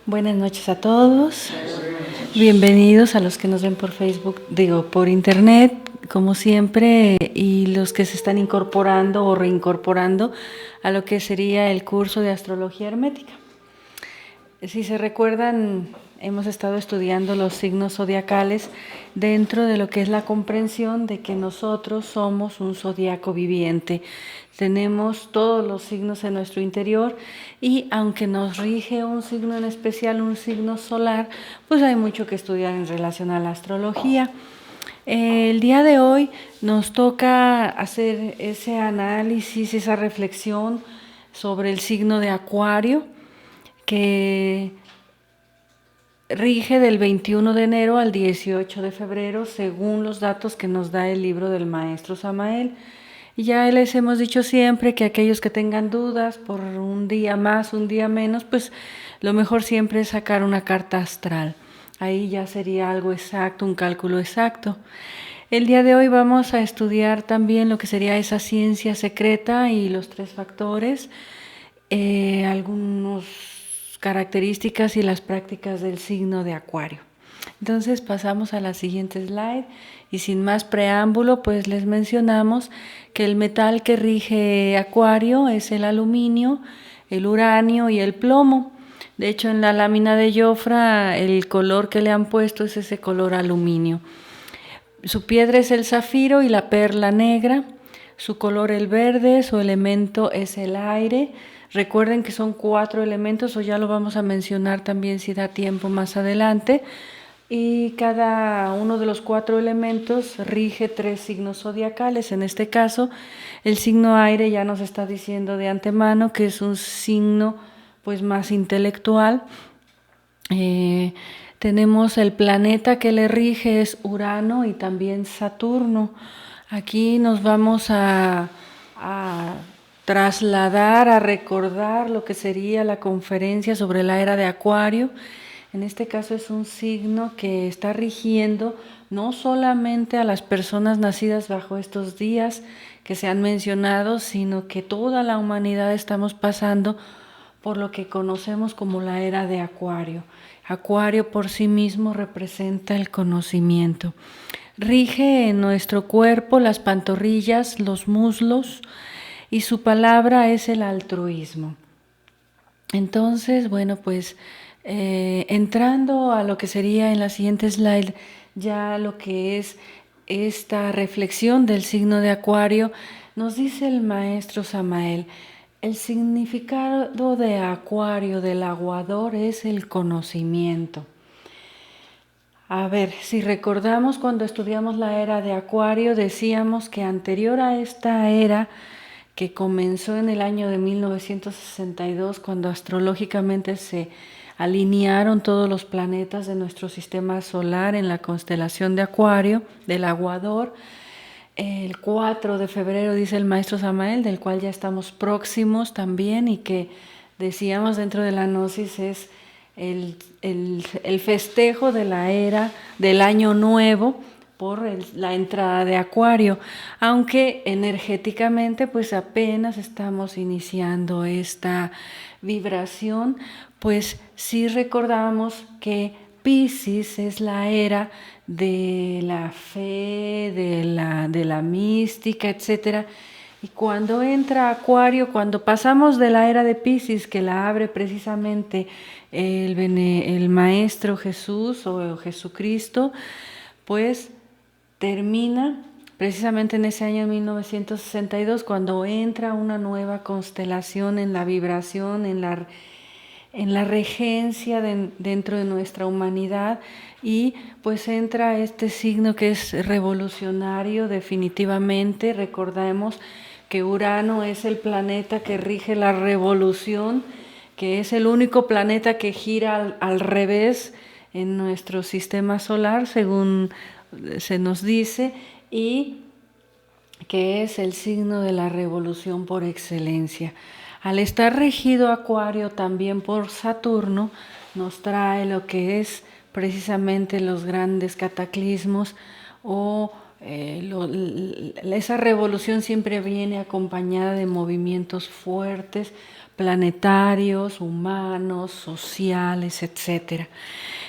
Buenas noches a todos. Bienvenidos a los que nos ven por Facebook, por internet, como siempre, y los que se están incorporando o reincorporando a lo que sería el curso de astrología hermética. Si se recuerdan, hemos estado estudiando los signos zodiacales dentro de lo que es la comprensión de que nosotros somos un zodiaco viviente. Tenemos todos los signos en nuestro interior y aunque nos rige un signo en especial, un signo solar, pues hay mucho que estudiar en relación a la astrología. El día de hoy nos toca hacer ese análisis, esa reflexión sobre el signo de Acuario, que rige del 21 de enero al 18 de febrero, según los datos que nos da el libro del maestro Samael. Y ya les hemos dicho siempre que aquellos que tengan dudas por un día más, un día menos, pues lo mejor siempre es sacar una carta astral. Ahí ya sería algo exacto, un cálculo exacto. El día de hoy vamos a estudiar también lo que sería esa ciencia secreta y los 3 factores, algunas características y las prácticas del signo de Acuario. Entonces pasamos a la siguiente slide y sin más preámbulo, pues les mencionamos que el metal que rige Acuario es el aluminio, el uranio y el plomo. De hecho, en la lámina de Jofra el color que le han puesto es ese color aluminio. Su piedra es el zafiro y la perla negra. Su color el verde, su elemento es el aire. Recuerden que son 4 elementos, o ya lo vamos a mencionar también si da tiempo más adelante. Y cada uno de los 4 elementos rige 3 signos zodiacales. En este caso, el signo aire ya nos está diciendo de antemano que es un signo pues más intelectual. Tenemos el planeta que le rige es Urano y también Saturno. Aquí nos vamos a trasladar, a recordar lo que sería la conferencia sobre la era de Acuario. En este caso es un signo que está rigiendo no solamente a las personas nacidas bajo estos días que se han mencionado, sino que toda la humanidad estamos pasando por lo que conocemos como la era de Acuario. Acuario por sí mismo representa el conocimiento. Rige en nuestro cuerpo las pantorrillas, los muslos, y su palabra es el altruismo. Entonces, bueno, pues entrando a lo que sería en la siguiente slide, ya lo que es esta reflexión del signo de Acuario, nos dice el maestro Samael, el significado de Acuario, del aguador, es el conocimiento. A ver, si recordamos cuando estudiamos la era de Acuario, decíamos que anterior a esta era, que comenzó en el año de 1962, cuando astrológicamente se alinearon todos los planetas de nuestro sistema solar en la constelación de Acuario, del aguador. El 4 de febrero, dice el maestro Samael, del cual ya estamos próximos también, y que decíamos dentro de la gnosis es el festejo de la era del año nuevo por la entrada de Acuario, aunque energéticamente pues apenas estamos iniciando esta vibración, pues sí recordamos que Piscis es la era de la fe, de la mística, etcétera. Y cuando entra Acuario, cuando pasamos de la era de Piscis, que la abre precisamente el Maestro Jesús o Jesucristo, pues termina precisamente en ese año 1962, cuando entra una nueva constelación en la vibración, en la regencia dentro de nuestra humanidad, y pues entra este signo que es revolucionario definitivamente. Recordemos que Urano es el planeta que rige la revolución, que es el único planeta que gira al revés en nuestro sistema solar, según se nos dice, y que es el signo de la revolución por excelencia. Al estar regido Acuario también por Saturno, nos trae lo que es precisamente los grandes cataclismos o esa revolución siempre viene acompañada de movimientos fuertes planetarios, humanos, sociales, etc.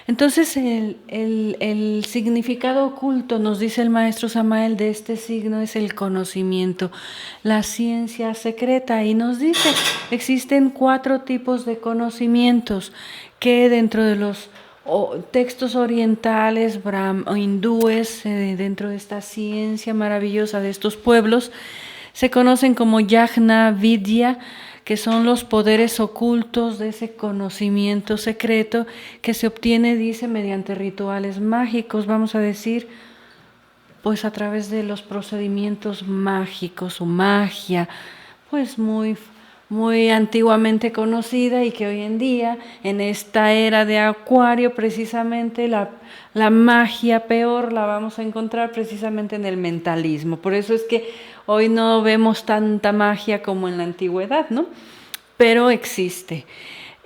Entonces el significado oculto, nos dice el maestro Samael, de este signo es el conocimiento, la ciencia secreta, y nos dice, existen 4 tipos de conocimientos que dentro de los textos orientales o hindúes, dentro de esta ciencia maravillosa de estos pueblos, se conocen como Yajna Vidya, que son los poderes ocultos de ese conocimiento secreto que se obtiene, dice, mediante rituales mágicos, vamos a decir, pues a través de los procedimientos mágicos o magia, pues muy antiguamente conocida, y que hoy en día, en esta era de Acuario, precisamente la magia peor la vamos a encontrar precisamente en el mentalismo. Por eso es que hoy no vemos tanta magia como en la antigüedad, ¿no? Pero existe.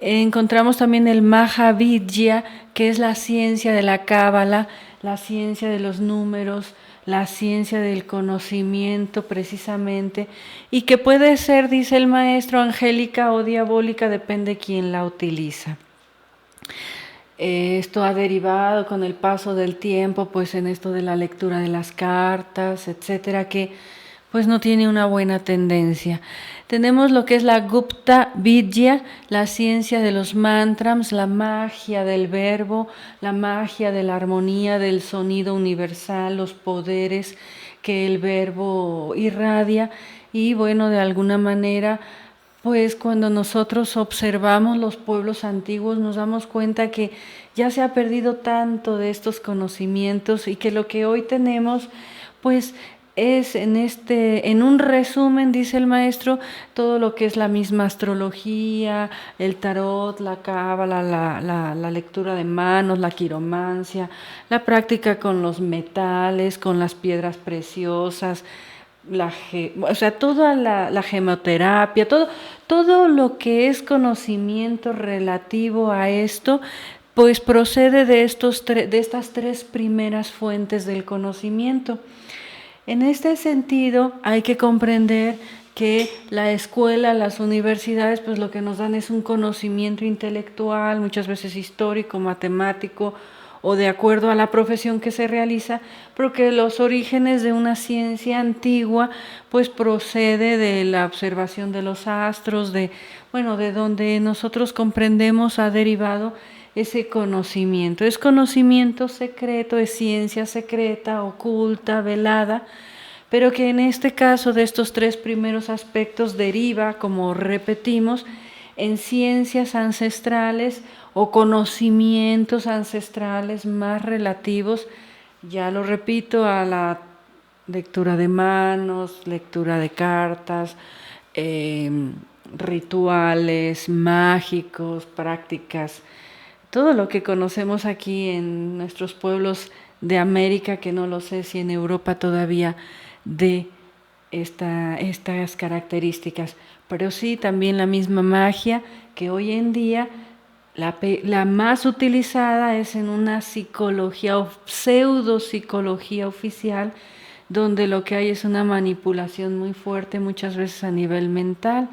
Encontramos también el Mahavidya, que es la ciencia de la cábala, la ciencia de los números, la ciencia del conocimiento precisamente, y que puede ser, dice el maestro, angélica o diabólica, depende de quién la utiliza. Esto ha derivado con el paso del tiempo, pues en esto de la lectura de las cartas, etcétera, que pues no tiene una buena tendencia. Tenemos lo que es la Gupta Vidya, la ciencia de los mantras, la magia del verbo, la magia de la armonía del sonido universal, los poderes que el verbo irradia, y bueno, de alguna manera, pues cuando nosotros observamos los pueblos antiguos nos damos cuenta que ya se ha perdido tanto de estos conocimientos, y que lo que hoy tenemos pues es en un resumen, dice el maestro, todo lo que es la misma astrología, el tarot, la cábala, la lectura de manos, la quiromancia, la práctica con los metales, con las piedras preciosas, toda la gemoterapia, todo lo que es conocimiento relativo a esto, pues procede de estas 3 primeras fuentes del conocimiento. En este sentido, hay que comprender que la escuela, las universidades, pues lo que nos dan es un conocimiento intelectual, muchas veces histórico, matemático, o de acuerdo a la profesión que se realiza, pero que los orígenes de una ciencia antigua pues procede de la observación de los astros, de donde nosotros comprendemos ha derivado ese conocimiento. Es conocimiento secreto, es ciencia secreta, oculta, velada, pero que en este caso de estos 3 primeros aspectos deriva, como repetimos, en ciencias ancestrales o conocimientos ancestrales más relativos, ya lo repito, a la lectura de manos, lectura de cartas, rituales mágicos, prácticas, todo lo que conocemos aquí en nuestros pueblos de América, que no lo sé si en Europa todavía de estas características, pero sí también la misma magia que hoy en día la más utilizada es en una psicología o pseudopsicología oficial, donde lo que hay es una manipulación muy fuerte, muchas veces a nivel mental.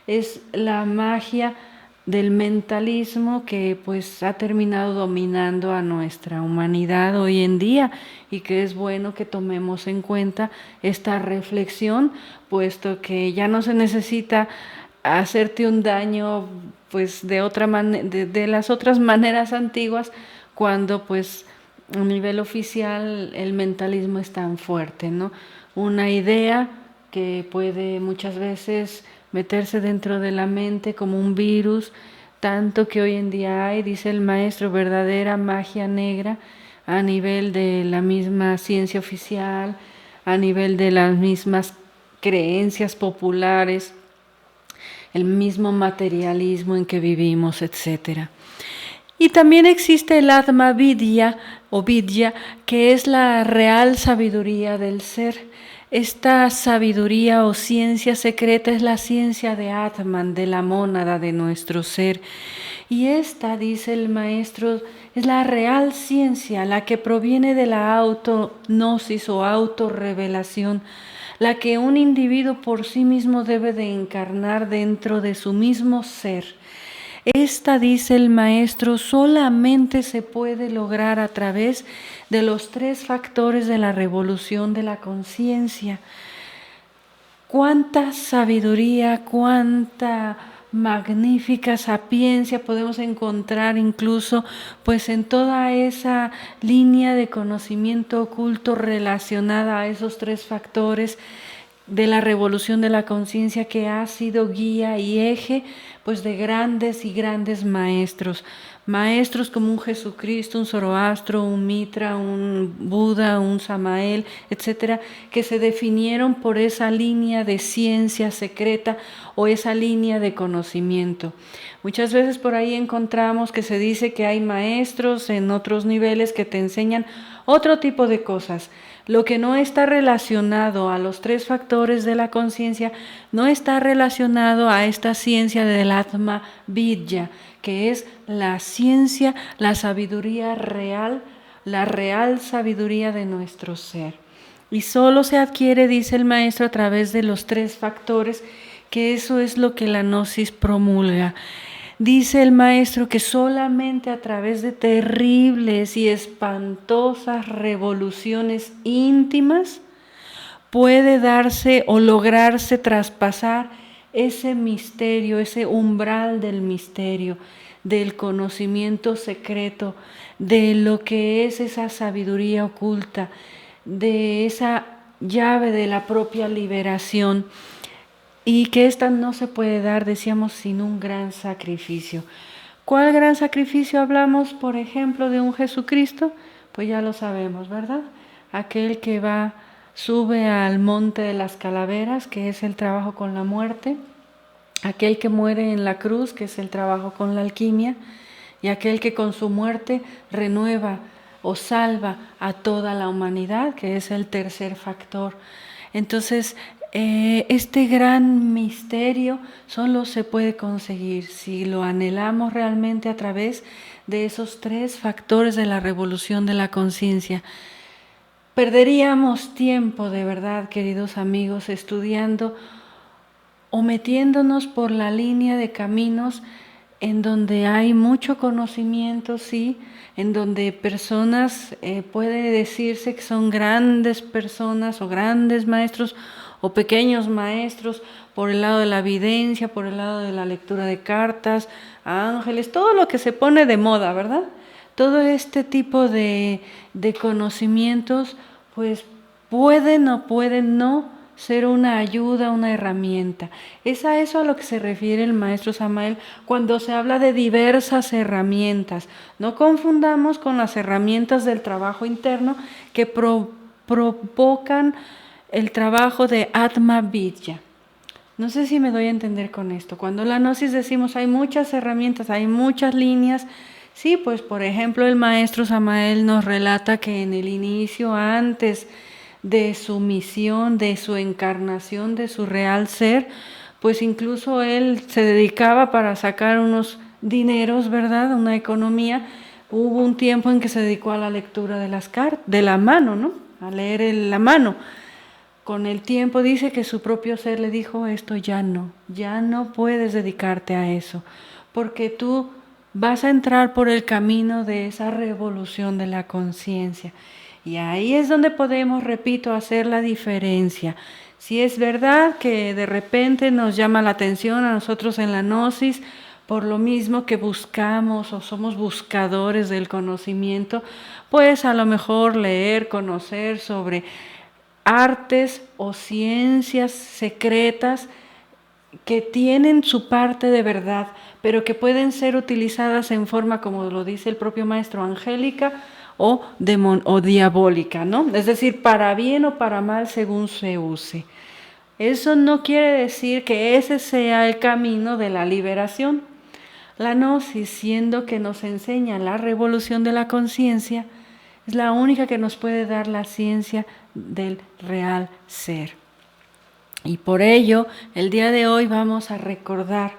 Es la magia del mentalismo que pues ha terminado dominando a nuestra humanidad hoy en día, y que es bueno que tomemos en cuenta esta reflexión, puesto que ya no se necesita hacerte un daño pues de las otras maneras antiguas, cuando pues a nivel oficial el mentalismo es tan fuerte, ¿no? Una idea que puede muchas veces meterse dentro de la mente como un virus, tanto que hoy en día hay, dice el maestro, verdadera magia negra a nivel de la misma ciencia oficial, a nivel de las mismas creencias populares, el mismo materialismo en que vivimos, etc. Y también existe el Atma Vidya o Vidya, que es la real sabiduría del ser. Esta sabiduría o ciencia secreta es la ciencia de Atman, de la mónada de nuestro ser. Y esta, dice el maestro, es la real ciencia, la que proviene de la autognosis o autorrevelación, la que un individuo por sí mismo debe de encarnar dentro de su mismo ser. Esta, dice el maestro, solamente se puede lograr a través de los 3 factores de la revolución de la conciencia. Cuánta sabiduría, cuánta magnífica sapiencia podemos encontrar incluso pues en toda esa línea de conocimiento oculto relacionada a esos 3 factores de la revolución de la conciencia, que ha sido guía y eje pues de grandes y grandes maestros. Maestros como un Jesucristo, un Zoroastro, un Mitra, un Buda, un Samael, etcétera, que se definieron por esa línea de ciencia secreta o esa línea de conocimiento. Muchas veces por ahí encontramos que se dice que hay maestros en otros niveles que te enseñan otro tipo de cosas. Lo que no está relacionado a los 3 factores de la conciencia no está relacionado a esta ciencia del Atma Vidya, que es la ciencia, la sabiduría real, la real sabiduría de nuestro ser. Y solo se adquiere, dice el maestro, a través de los 3 factores, que eso es lo que la gnosis promulga. Dice el maestro que solamente a través de terribles y espantosas revoluciones íntimas puede darse o lograrse traspasar ese misterio, ese umbral del misterio, del conocimiento secreto, de lo que es esa sabiduría oculta, de esa llave de la propia liberación. Y que esta no se puede dar, decíamos, sin un gran sacrificio. ¿Cuál gran sacrificio hablamos? Por ejemplo, de un Jesucristo, pues ya lo sabemos, ¿verdad? Aquel que sube al monte de las calaveras, que es el trabajo con la muerte, aquel que muere en la cruz, que es el trabajo con la alquimia, y aquel que con su muerte renueva o salva a toda la humanidad, que es el tercer factor. Entonces, este gran misterio solo se puede conseguir si lo anhelamos realmente a través de esos 3 factores de la revolución de la conciencia. Perderíamos tiempo, de verdad, queridos amigos, estudiando o metiéndonos por la línea de caminos en donde hay mucho conocimiento, sí, en donde personas, puede decirse que son grandes personas o grandes maestros o pequeños maestros por el lado de la evidencia, por el lado de la lectura de cartas, ángeles, todo lo que se pone de moda, ¿verdad? Todo este tipo de conocimientos, pues pueden o pueden no ser una ayuda, una herramienta. Es a eso a lo que se refiere el maestro Samael cuando se habla de diversas herramientas. No confundamos con las herramientas del trabajo interno que provocan el trabajo de Atma Vidya. No sé si me doy a entender con esto. Cuando en la gnosis decimos hay muchas herramientas, hay muchas líneas, sí, pues por ejemplo el maestro Samael nos relata que en el inicio, antes de su misión, de su encarnación, de su real ser, pues incluso él se dedicaba para sacar unos dineros, ¿verdad? Una economía. Hubo un tiempo en que se dedicó a la lectura de las cartas, de la mano, ¿no? A leer la mano. Con el tiempo dice que su propio ser le dijo, esto ya no puedes dedicarte a eso, porque tú vas a entrar por el camino de esa revolución de la conciencia. Y ahí es donde podemos, repito, hacer la diferencia. Si es verdad que de repente nos llama la atención a nosotros en la gnosis, por lo mismo que buscamos o somos buscadores del conocimiento, pues a lo mejor leer, conocer sobre artes o ciencias secretas que tienen su parte de verdad, pero que pueden ser utilizadas en forma, como lo dice el propio maestro, angélica o diabólica, ¿no? Es decir, para bien o para mal según se use. Eso no quiere decir que ese sea el camino de la liberación. La gnosis, siendo que nos enseña la revolución de la conciencia, es la única que nos puede dar la ciencia del real ser. Y por ello, el día de hoy vamos a recordar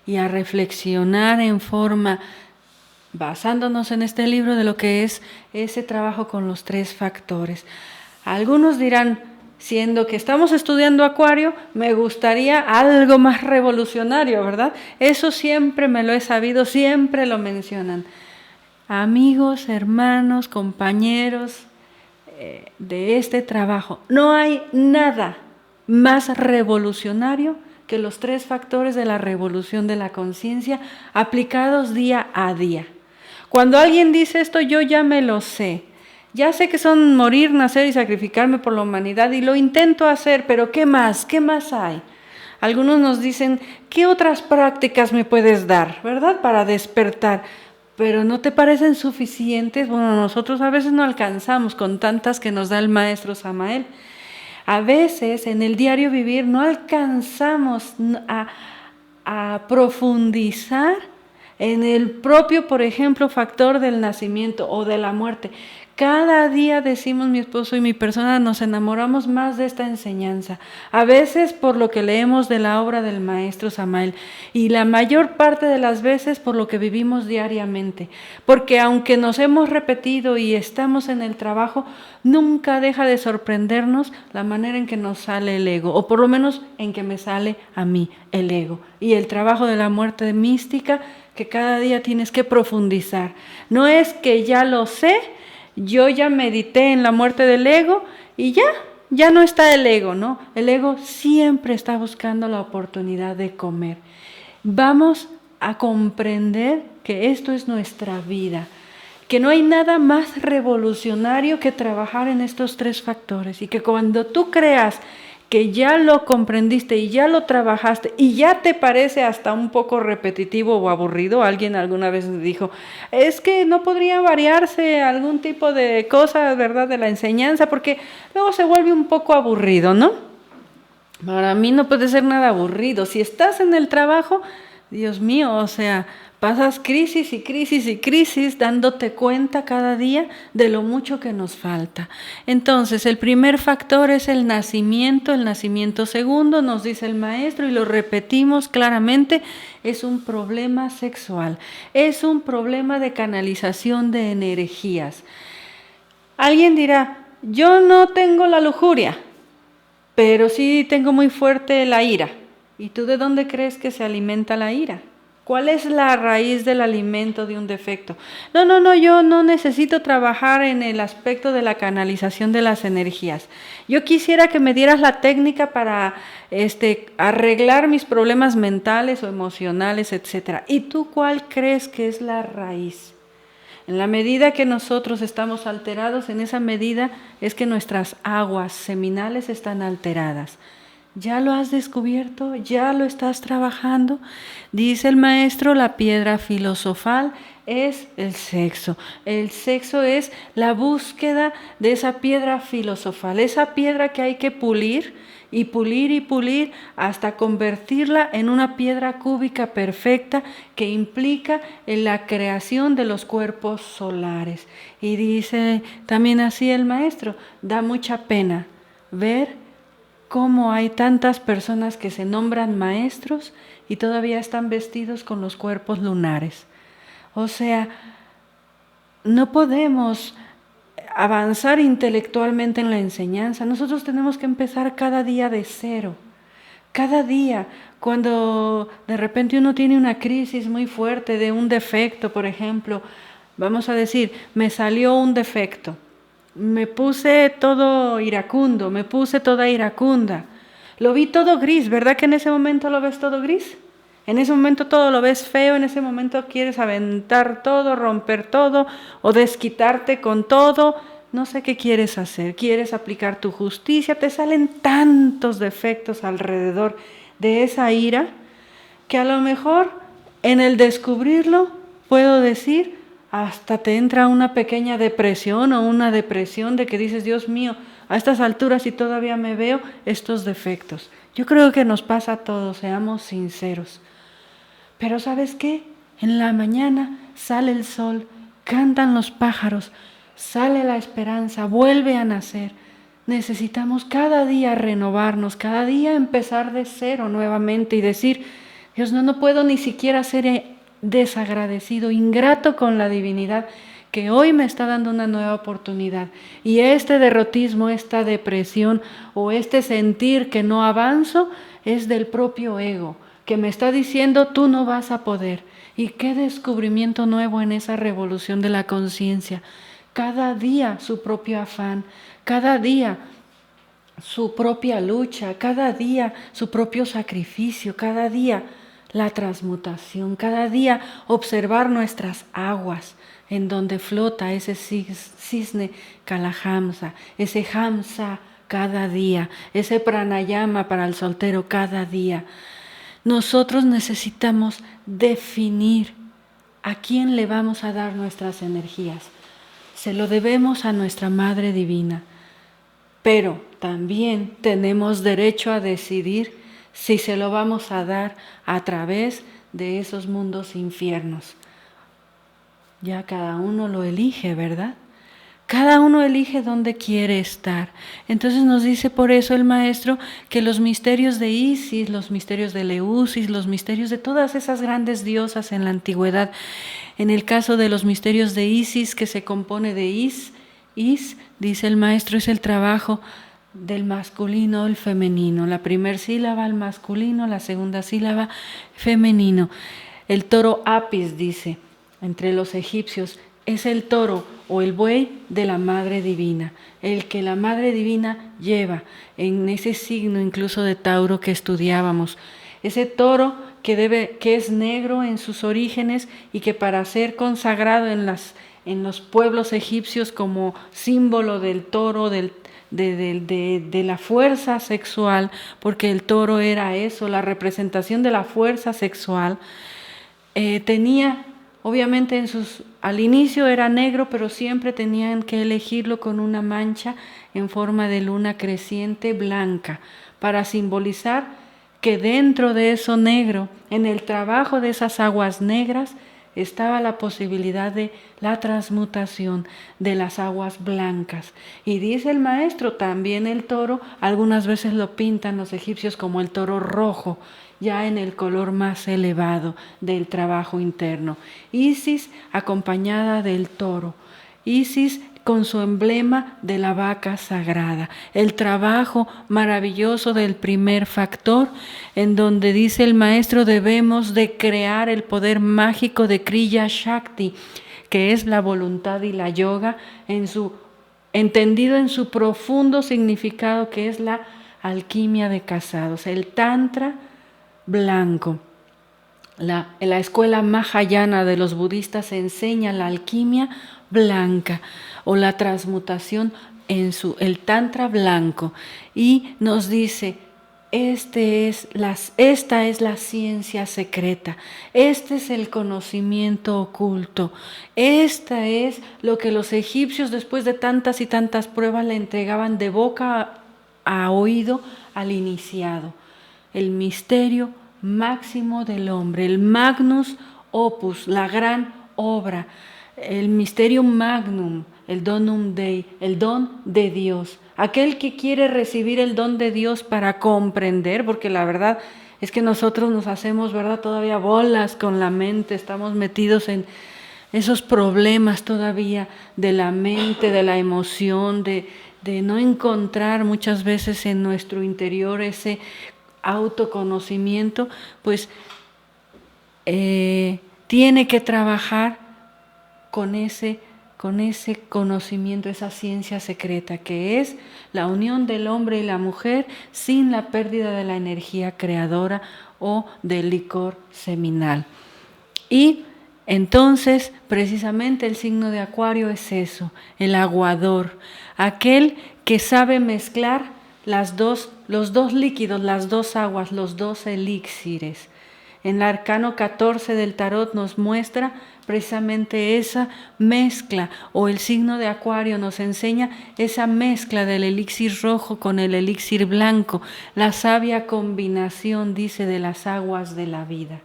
y a reflexionar en forma, basándonos en este libro, de lo que es ese trabajo con los 3 factores. Algunos dirán, siendo que estamos estudiando Acuario, me gustaría algo más revolucionario, ¿verdad? Eso siempre me lo he sabido, siempre lo mencionan. Amigos, hermanos, compañeros de este trabajo, no hay nada más revolucionario que los 3 factores de la revolución de la conciencia aplicados día a día. Cuando alguien dice esto, yo ya me lo sé. Ya sé que son morir, nacer y sacrificarme por la humanidad y lo intento hacer, pero ¿qué más? ¿Qué más hay? Algunos nos dicen, ¿qué otras prácticas me puedes dar, verdad? Para despertar. Pero ¿no te parecen suficientes? Bueno, nosotros a veces no alcanzamos con tantas que nos da el maestro Samael. A veces en el diario vivir no alcanzamos a profundizar en el propio, por ejemplo, factor del nacimiento o de la muerte. Cada día decimos mi esposo y mi persona, nos enamoramos más de esta enseñanza. A veces por lo que leemos de la obra del maestro Samael y la mayor parte de las veces por lo que vivimos diariamente. Porque aunque nos hemos repetido y estamos en el trabajo, nunca deja de sorprendernos la manera en que nos sale el ego, o por lo menos en que me sale a mí el ego. Y el trabajo de la muerte mística que cada día tienes que profundizar. No es que ya lo sé, yo ya medité en la muerte del ego y ya no está el ego, ¿no? El ego siempre está buscando la oportunidad de comer. Vamos a comprender que esto es nuestra vida, que no hay nada más revolucionario que trabajar en estos 3 factores y que cuando tú creas que ya lo comprendiste y ya lo trabajaste y ya te parece hasta un poco repetitivo o aburrido. Alguien alguna vez me dijo, es que no podría variarse algún tipo de cosa, ¿verdad?, de la enseñanza, porque luego se vuelve un poco aburrido, ¿no? Para mí no puede ser nada aburrido. Si estás en el trabajo, Dios mío, o sea, pasas crisis y crisis y crisis dándote cuenta cada día de lo mucho que nos falta. Entonces, el primer factor es el nacimiento segundo, nos dice el maestro y lo repetimos claramente, es un problema sexual, es un problema de canalización de energías. Alguien dirá, yo no tengo la lujuria, pero sí tengo muy fuerte la ira. ¿Y tú de dónde crees que se alimenta la ira? ¿Cuál es la raíz del alimento de un defecto? No, yo no necesito trabajar en el aspecto de la canalización de las energías. Yo quisiera que me dieras la técnica para arreglar mis problemas mentales o emocionales, etc. ¿Y tú cuál crees que es la raíz? En la medida que nosotros estamos alterados, en esa medida es que nuestras aguas seminales están alteradas. ¿Ya lo has descubierto? ¿Ya lo estás trabajando? Dice el maestro, la piedra filosofal es el sexo. El sexo es la búsqueda de esa piedra filosofal, esa piedra que hay que pulir y pulir y pulir hasta convertirla en una piedra cúbica perfecta que implica en la creación de los cuerpos solares. Y dice también así el maestro, da mucha pena ver cómo hay tantas personas que se nombran maestros y todavía están vestidos con los cuerpos lunares. O sea, no podemos avanzar intelectualmente en la enseñanza. Nosotros tenemos que empezar cada día de cero. Cada día, cuando de repente uno tiene una crisis muy fuerte de un defecto, por ejemplo, vamos a decir, me salió un defecto. Me puse todo iracundo, me puse toda iracunda. Lo vi todo gris, ¿verdad que en ese momento lo ves todo gris? En ese momento todo lo ves feo, en ese momento quieres aventar todo, romper todo o desquitarte con todo. No sé qué quieres hacer, quieres aplicar tu justicia, te salen tantos defectos alrededor de esa ira que a lo mejor en el descubrirlo puedo decir, hasta te entra una pequeña depresión o una depresión de que dices, Dios mío, a estas alturas y todavía me veo estos defectos. Yo creo que nos pasa a todos, seamos sinceros. Pero ¿sabes qué? En la mañana sale el sol, cantan los pájaros, sale la esperanza, vuelve a nacer. Necesitamos cada día renovarnos, cada día empezar de cero nuevamente y decir, Dios, no puedo ni siquiera ser desagradecido, ingrato con la divinidad que hoy me está dando una nueva oportunidad. Y este derrotismo, esta depresión o este sentir que no avanzo es del propio ego, que me está diciendo tú no vas a poder. Y qué descubrimiento nuevo en esa revolución de la conciencia. Cada día su propio afán, cada día su propia lucha, cada día su propio sacrificio, cada día la transmutación, cada día observar nuestras aguas en donde flota ese cisne Kalahamsa, ese Hamsa cada día, ese pranayama para el soltero cada día. Nosotros necesitamos definir a quién le vamos a dar nuestras energías. Se lo debemos a nuestra Madre Divina. Pero también tenemos derecho a decidir si se lo vamos a dar a través de esos mundos infiernos. Ya cada uno lo elige, ¿verdad? Cada uno elige dónde quiere estar. Entonces nos dice por eso el maestro que los misterios de Isis, los misterios de Eleusis, los misterios de todas esas grandes diosas en la antigüedad, en el caso de los misterios de Isis, que se compone de Is, dice el maestro, es el trabajo del masculino o el femenino. La primera sílaba el masculino, la segunda sílaba femenino. El toro Apis, dice, entre los egipcios, es el toro o el buey de la Madre Divina, el que la Madre Divina lleva en ese signo incluso de Tauro que estudiábamos. Ese toro que es negro en sus orígenes y que para ser consagrado en los pueblos egipcios como símbolo del toro, de la fuerza sexual, porque el toro era eso, la representación de la fuerza sexual, tenía, obviamente al inicio era negro, pero siempre tenían que elegirlo con una mancha en forma de luna creciente blanca, para simbolizar que dentro de eso negro, en el trabajo de esas aguas negras, estaba la posibilidad de la transmutación de las aguas blancas. Y dice el maestro, también el toro, algunas veces lo pintan los egipcios como el toro rojo, ya en el color más elevado del trabajo interno. Isis acompañada del toro. Isis con su emblema de la vaca sagrada, el trabajo maravilloso del primer factor, en donde dice el maestro debemos de crear el poder mágico de Kriya Shakti, que es la voluntad y la yoga, entendido en su profundo significado, que es la alquimia de casados, el tantra blanco. En la escuela Mahayana de los budistas se enseña la alquimia blanca o la transmutación el tantra blanco, y nos dice esta es la ciencia secreta, este es el conocimiento oculto, esta es lo que los egipcios después de tantas y tantas pruebas le entregaban de boca a oído al iniciado, el misterio máximo del hombre, el magnus opus, la gran obra, el mysterium magnum, el donum Dei, el don de Dios. Aquel que quiere recibir el don de Dios para comprender, porque la verdad es que nosotros nos hacemos, ¿verdad?, todavía bolas con la mente, estamos metidos en esos problemas todavía de la mente, de la emoción, de no encontrar muchas veces en nuestro interior ese autoconocimiento, pues tiene que trabajar con ese conocimiento, esa ciencia secreta que es la unión del hombre y la mujer sin la pérdida de la energía creadora o del licor seminal. Y entonces, precisamente el signo de Acuario es eso, el aguador, aquel que sabe mezclar los dos líquidos, las dos aguas, los dos elixires. En el arcano 14 del tarot nos muestra precisamente esa mezcla, o el signo de Acuario nos enseña esa mezcla del elixir rojo con el elixir blanco, la sabia combinación, dice, de las aguas de la vida.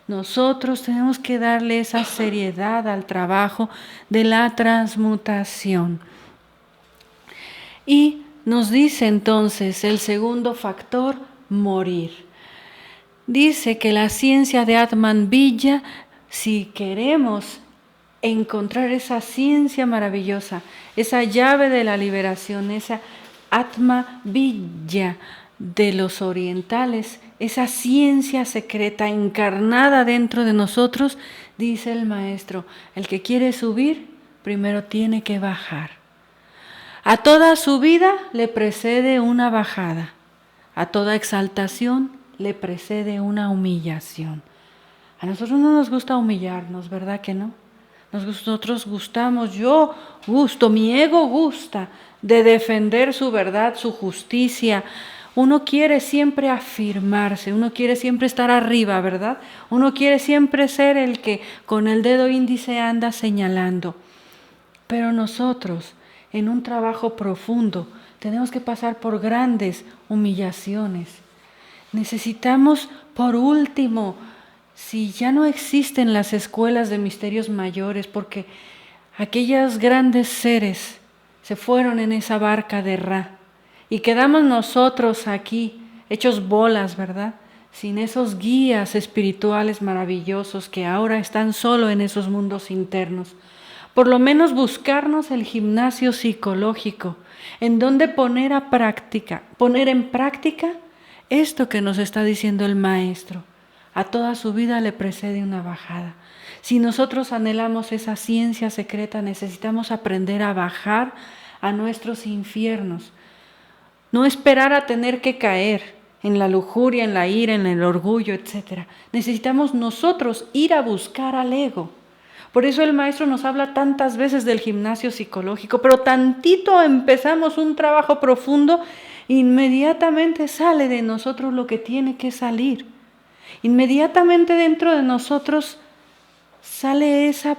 Nosotros tenemos que darle esa seriedad al trabajo de la transmutación. Y nos dice entonces el segundo factor, morir. Dice que la ciencia de Atman Villa, si queremos encontrar esa ciencia maravillosa, esa llave de la liberación, esa Atma Vidya de los orientales, esa ciencia secreta encarnada dentro de nosotros, dice el maestro, el que quiere subir, primero tiene que bajar. A toda subida le precede una bajada, a toda exaltación le precede una humillación. A nosotros no nos gusta humillarnos, ¿verdad que no? Nosotros gustamos, yo gusto, mi ego gusta de defender su verdad, su justicia. Uno quiere siempre afirmarse, uno quiere siempre estar arriba, ¿verdad? Uno quiere siempre ser el que con el dedo índice anda señalando. Pero nosotros, en un trabajo profundo, tenemos que pasar por grandes humillaciones. Necesitamos, por último, si ya no existen las escuelas de misterios mayores, porque aquellos grandes seres se fueron en esa barca de Ra, y quedamos nosotros aquí, hechos bolas, ¿verdad? Sin esos guías espirituales maravillosos que ahora están solo en esos mundos internos. Por lo menos buscarnos el gimnasio psicológico, en donde poner en práctica esto que nos está diciendo el maestro. A toda subida le precede una bajada. Si nosotros anhelamos esa ciencia secreta, necesitamos aprender a bajar a nuestros infiernos. No esperar a tener que caer en la lujuria, en la ira, en el orgullo, etc. Necesitamos nosotros ir a buscar al ego. Por eso el maestro nos habla tantas veces del gimnasio psicológico, pero tantito empezamos un trabajo profundo, inmediatamente sale de nosotros lo que tiene que salir. Inmediatamente dentro de nosotros sale esa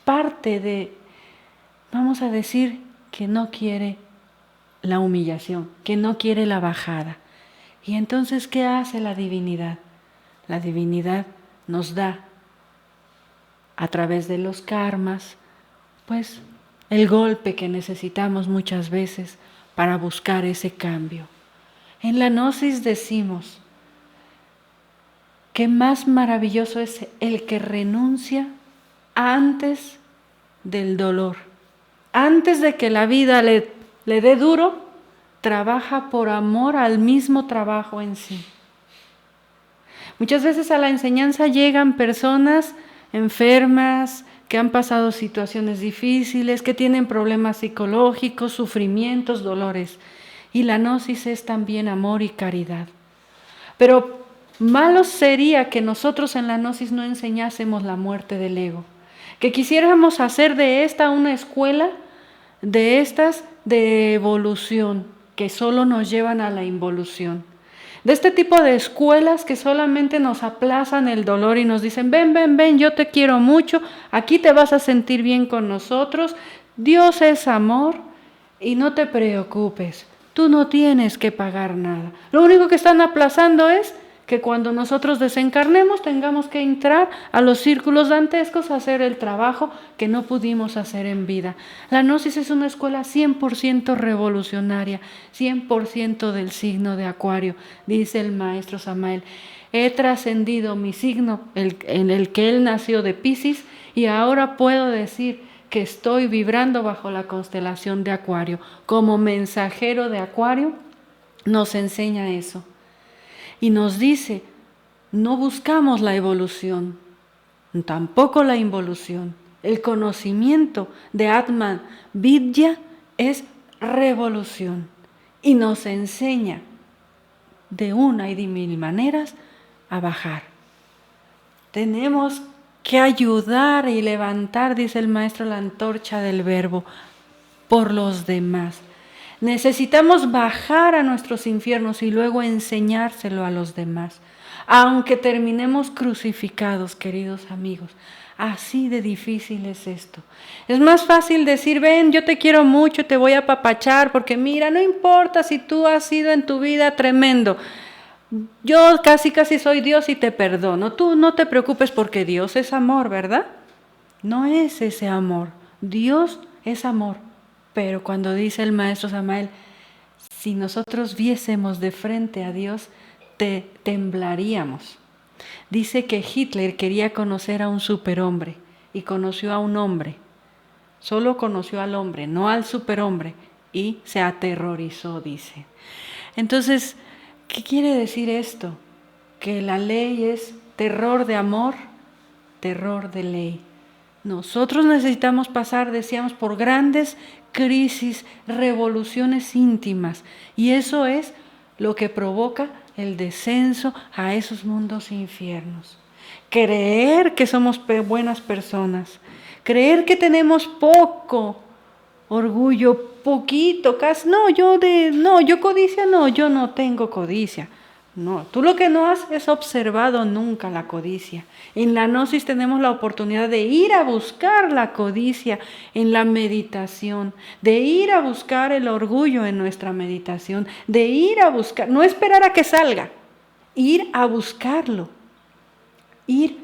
parte de, vamos a decir, que no quiere la humillación, que no quiere la bajada. Y entonces, ¿qué hace la divinidad? La divinidad nos da, a través de los karmas, pues el golpe que necesitamos muchas veces para buscar ese cambio. En la Gnosis decimos, qué más maravilloso es el que renuncia antes del dolor. Antes de que la vida le dé duro, trabaja por amor al mismo trabajo en sí. Muchas veces a la enseñanza llegan personas enfermas, que han pasado situaciones difíciles, que tienen problemas psicológicos, sufrimientos, dolores. Y la Gnosis es también amor y caridad. Pero malo sería que nosotros en la Gnosis no enseñásemos la muerte del ego, que quisiéramos hacer de esta una escuela de estas de evolución, que solo nos llevan a la involución. De este tipo de escuelas que solamente nos aplazan el dolor y nos dicen, ven, yo te quiero mucho, aquí te vas a sentir bien con nosotros, Dios es amor y no te preocupes, tú no tienes que pagar nada. Lo único que están aplazando es que cuando nosotros desencarnemos tengamos que entrar a los círculos dantescos a hacer el trabajo que no pudimos hacer en vida. La Gnosis es una escuela 100% revolucionaria, 100% del signo de Acuario, dice el maestro Samael. He trascendido mi signo, en el que él nació de Piscis, y ahora puedo decir que estoy vibrando bajo la constelación de Acuario. Como mensajero de Acuario nos enseña eso. Y nos dice, no buscamos la evolución, tampoco la involución. El conocimiento de Atman Vidya es revolución y nos enseña de una y de mil maneras a bajar. Tenemos que ayudar y levantar, dice el maestro, la antorcha del verbo por los demás. Necesitamos bajar a nuestros infiernos y luego enseñárselo a los demás, aunque terminemos crucificados, queridos amigos. Así de difícil es esto. Es más fácil decir, ven, yo te quiero mucho, te voy a apapachar, porque mira, no importa si tú has sido en tu vida tremendo. Yo casi soy Dios y te perdono. Tú no te preocupes porque Dios es amor, ¿verdad? No es ese amor. Dios es amor. Pero cuando dice el maestro Samael, si nosotros viésemos de frente a Dios, temblaríamos. Dice que Hitler quería conocer a un superhombre y conoció a un hombre. Solo conoció al hombre, no al superhombre, y se aterrorizó, dice. Entonces, ¿qué quiere decir esto? Que la ley es terror de amor, terror de ley. Nosotros necesitamos pasar, decíamos, por grandes crisis, revoluciones íntimas, y eso es lo que provoca el descenso a esos mundos infiernos. Creer que somos buenas personas, creer que tenemos poco orgullo, poquito, casi, yo codicia, no, yo no tengo codicia. No, tú lo que no has es observado nunca la codicia. En la gnosis tenemos la oportunidad de ir a buscar la codicia en la meditación, de ir a buscar el orgullo en nuestra meditación, de ir a buscar, no esperar a que salga, ir a buscarlo, ir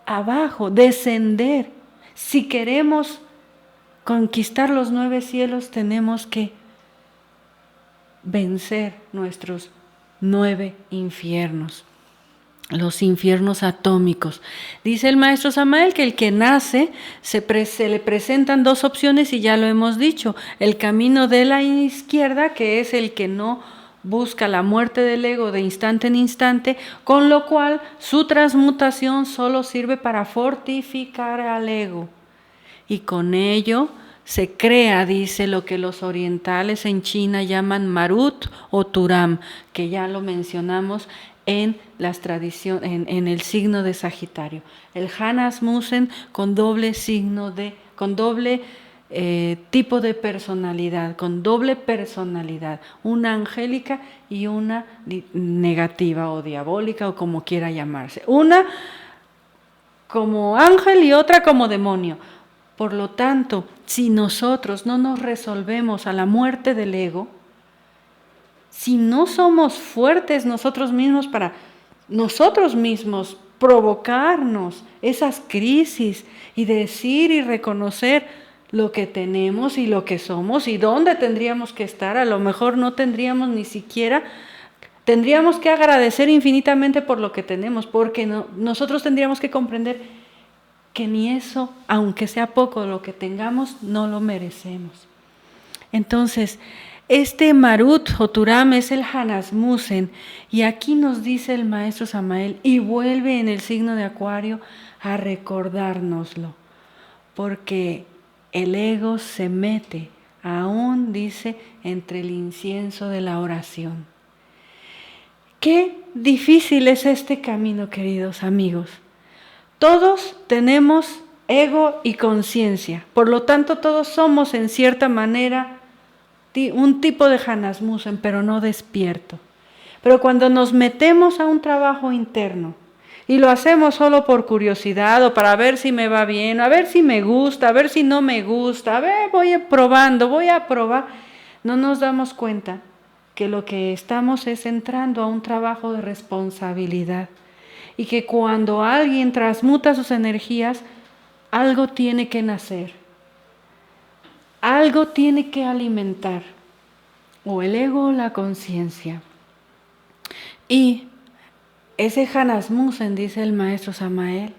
abajo, descender. Si queremos conquistar los 9 cielos, tenemos que vencer nuestros 9 infiernos, los infiernos atómicos. Dice el maestro Samael que el que nace se le presentan 2 opciones y ya lo hemos dicho. El camino de la izquierda, que es el que no busca la muerte del ego de instante en instante, con lo cual su transmutación solo sirve para fortificar al ego. Y con ello se crea, dice, lo que los orientales en China llaman Marut o Turam, que ya lo mencionamos en las tradiciones, en el signo de Sagitario. El Hannas Musen con doble signo con doble tipo de personalidad, con doble personalidad, una angélica y una negativa o diabólica o como quiera llamarse. Una como ángel y otra como demonio. Por lo tanto, si nosotros no nos resolvemos a la muerte del ego, si no somos fuertes nosotros mismos para nosotros mismos provocarnos esas crisis y decir y reconocer lo que tenemos y lo que somos y dónde tendríamos que estar, a lo mejor no tendríamos ni siquiera, tendríamos que agradecer infinitamente por lo que tenemos, porque nosotros tendríamos que comprender que ni eso, aunque sea poco lo que tengamos, no lo merecemos. Entonces, este Marut o Turam es el Hannas Musen, y aquí nos dice el maestro Samael, y vuelve en el signo de Acuario a recordárnoslo, porque el ego se mete, aún dice, entre el incienso de la oración. Qué difícil es este camino, queridos amigos. Todos tenemos ego y conciencia, por lo tanto todos somos en cierta manera un tipo de Hannas Musen, pero no despierto. Pero cuando nos metemos a un trabajo interno y lo hacemos solo por curiosidad o para ver si me va bien, a ver si me gusta, a ver si no me gusta, a ver, voy a probar, no nos damos cuenta que lo que estamos es entrando a un trabajo de responsabilidad. Y que cuando alguien transmuta sus energías, algo tiene que nacer, algo tiene que alimentar, o el ego o la conciencia. Y ese Hannas Musen, dice el maestro Samael,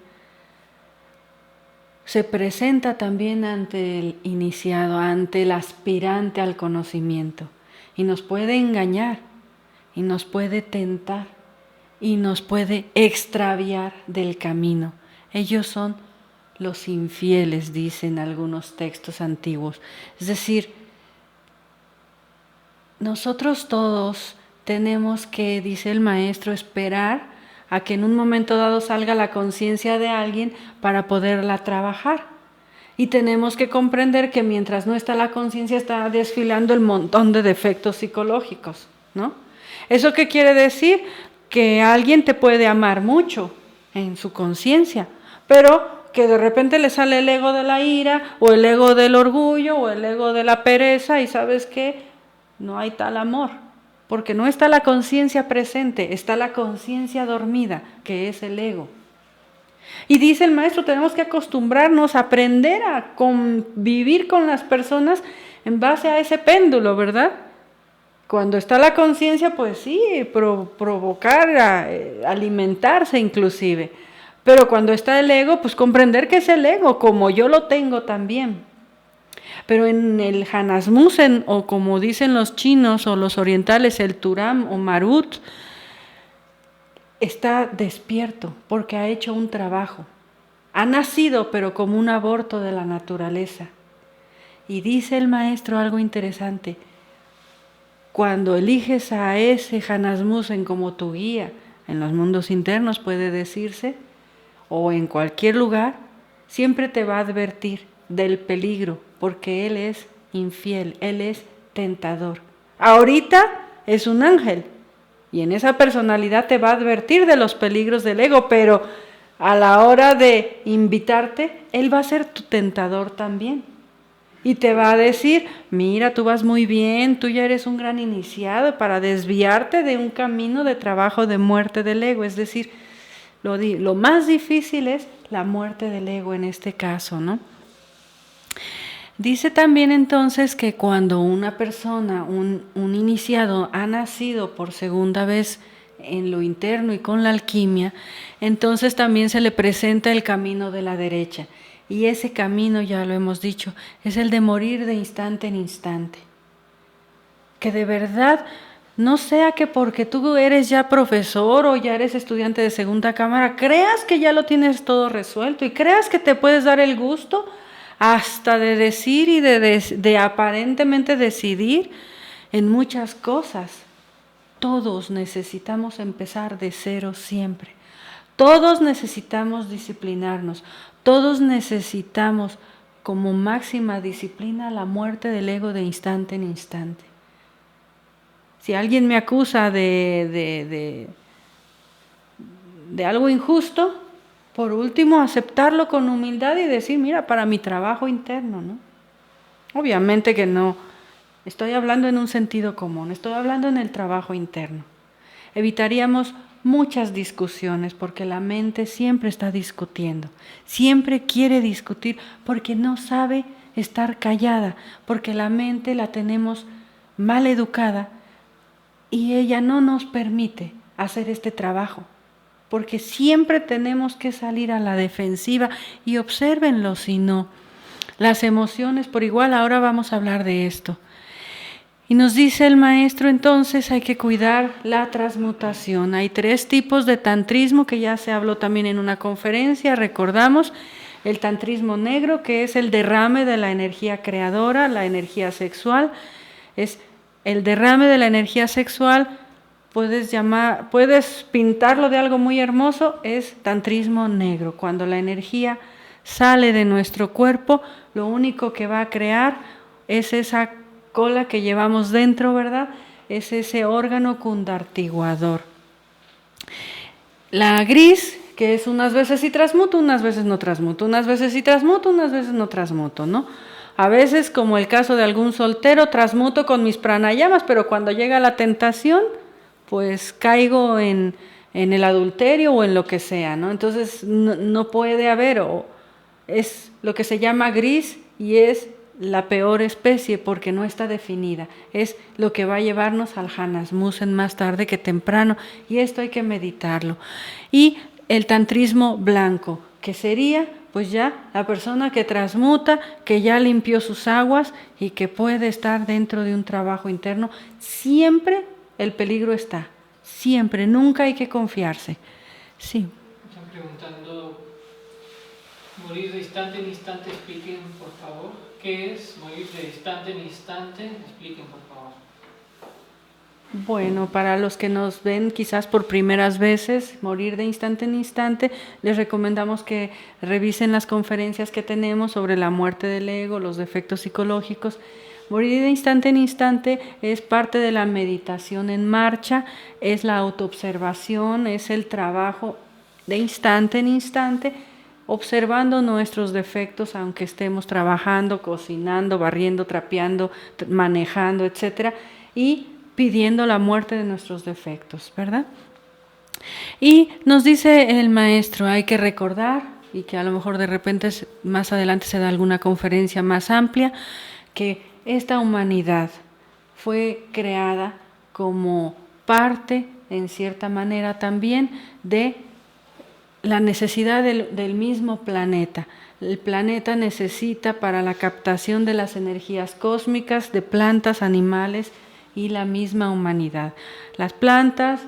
se presenta también ante el iniciado, ante el aspirante al conocimiento, y nos puede engañar, y nos puede tentar, y nos puede extraviar del camino. Ellos son los infieles, dicen algunos textos antiguos. Es decir, nosotros todos tenemos que, dice el maestro, esperar a que en un momento dado salga la conciencia de alguien para poderla trabajar. Y tenemos que comprender que mientras no está la conciencia, está desfilando el montón de defectos psicológicos, ¿no? ¿Eso qué quiere decir? Que alguien te puede amar mucho en su conciencia, pero que de repente le sale el ego de la ira, o el ego del orgullo, o el ego de la pereza, y ¿sabes qué? No hay tal amor, porque no está la conciencia presente, está la conciencia dormida, que es el ego. Y dice el maestro, tenemos que acostumbrarnos a aprender a convivir con las personas en base a ese péndulo, ¿verdad? Cuando está la conciencia, pues sí, provocar, alimentarse inclusive. Pero cuando está el ego, pues comprender que es el ego, como yo lo tengo también. Pero en el Hanasmusen, o como dicen los chinos o los orientales, el Turam o Marut, está despierto porque ha hecho un trabajo. Ha nacido, pero como un aborto de la naturaleza. Y dice el maestro algo interesante. Cuando eliges a ese Hanasmusen como tu guía, en los mundos internos puede decirse, o en cualquier lugar, siempre te va a advertir del peligro, porque él es infiel, él es tentador. Ahorita es un ángel, y en esa personalidad te va a advertir de los peligros del ego, pero a la hora de invitarte, él va a ser tu tentador también. Y te va a decir, mira, tú vas muy bien, tú ya eres un gran iniciado para desviarte de un camino de trabajo de muerte del ego. Es decir, lo más difícil es la muerte del ego en este caso, ¿no? Dice también entonces que cuando una persona, un iniciado, ha nacido por segunda vez en lo interno y con la alquimia, entonces también se le presenta el camino de la derecha. Y ese camino, ya lo hemos dicho, es el de morir de instante en instante. Que de verdad no sea que porque tú eres ya profesor o ya eres estudiante de segunda cámara, creas que ya lo tienes todo resuelto y creas que te puedes dar el gusto hasta de decir y de aparentemente decidir en muchas cosas. Todos necesitamos empezar de cero siempre. Todos necesitamos disciplinarnos. Todos necesitamos como máxima disciplina la muerte del ego de instante en instante. Si alguien me acusa de algo injusto, por último aceptarlo con humildad y decir, mira, para mi trabajo interno, ¿no? Obviamente que no, estoy hablando en un sentido común, estoy hablando en el trabajo interno. Evitaríamos muchas discusiones porque la mente siempre está discutiendo, siempre quiere discutir porque no sabe estar callada, porque la mente la tenemos mal educada y ella no nos permite hacer este trabajo, porque siempre tenemos que salir a la defensiva y obsérvenlo si no. Las emociones por igual, ahora vamos a hablar de esto. Y nos dice el maestro entonces hay que cuidar la transmutación. Hay 3 tipos de tantrismo que ya se habló también en una conferencia, recordamos. El tantrismo negro, que es el derrame de la energía creadora, la energía sexual. Es el derrame de la energía sexual, puedes pintarlo de algo muy hermoso, es tantrismo negro. Cuando la energía sale de nuestro cuerpo, lo único que va a crear es esa cola que llevamos dentro, ¿verdad? Es ese órgano cundartiguador. La gris, que es unas veces sí transmuto, unas veces no transmuto, unas veces sí transmuto, unas veces no transmuto, ¿no? A veces, como el caso de algún soltero, transmuto con mis pranayamas, pero cuando llega la tentación, pues caigo en el adulterio o en lo que sea, ¿no? Entonces no puede haber, o es lo que se llama gris y es la peor especie porque no está definida. Es lo que va a llevarnos al Hanasmusen más tarde que temprano, y esto hay que meditarlo. Y el tantrismo blanco, que sería pues ya la persona que transmuta, que ya limpió sus aguas y que puede estar dentro de un trabajo interno. Siempre el peligro está, siempre, nunca hay que confiarse. Sí. Están preguntando, morir de instante en instante, expliquen por favor. ¿Qué es morir de instante en instante? Expliquen por favor. Bueno, para los que nos ven quizás por primeras veces, morir de instante en instante, les recomendamos que revisen las conferencias que tenemos sobre la muerte del ego, los defectos psicológicos. Morir de instante en instante es parte de la meditación en marcha, es la autoobservación, es el trabajo de instante en instante, observando nuestros defectos, aunque estemos trabajando, cocinando, barriendo, trapeando, manejando, etcétera, y pidiendo la muerte de nuestros defectos, ¿verdad? Y nos dice el maestro, hay que recordar, y que a lo mejor de repente más adelante se da alguna conferencia más amplia, que esta humanidad fue creada como parte, en cierta manera también, de la necesidad del mismo planeta. El planeta necesita para la captación de las energías cósmicas de plantas, animales y la misma humanidad. Las plantas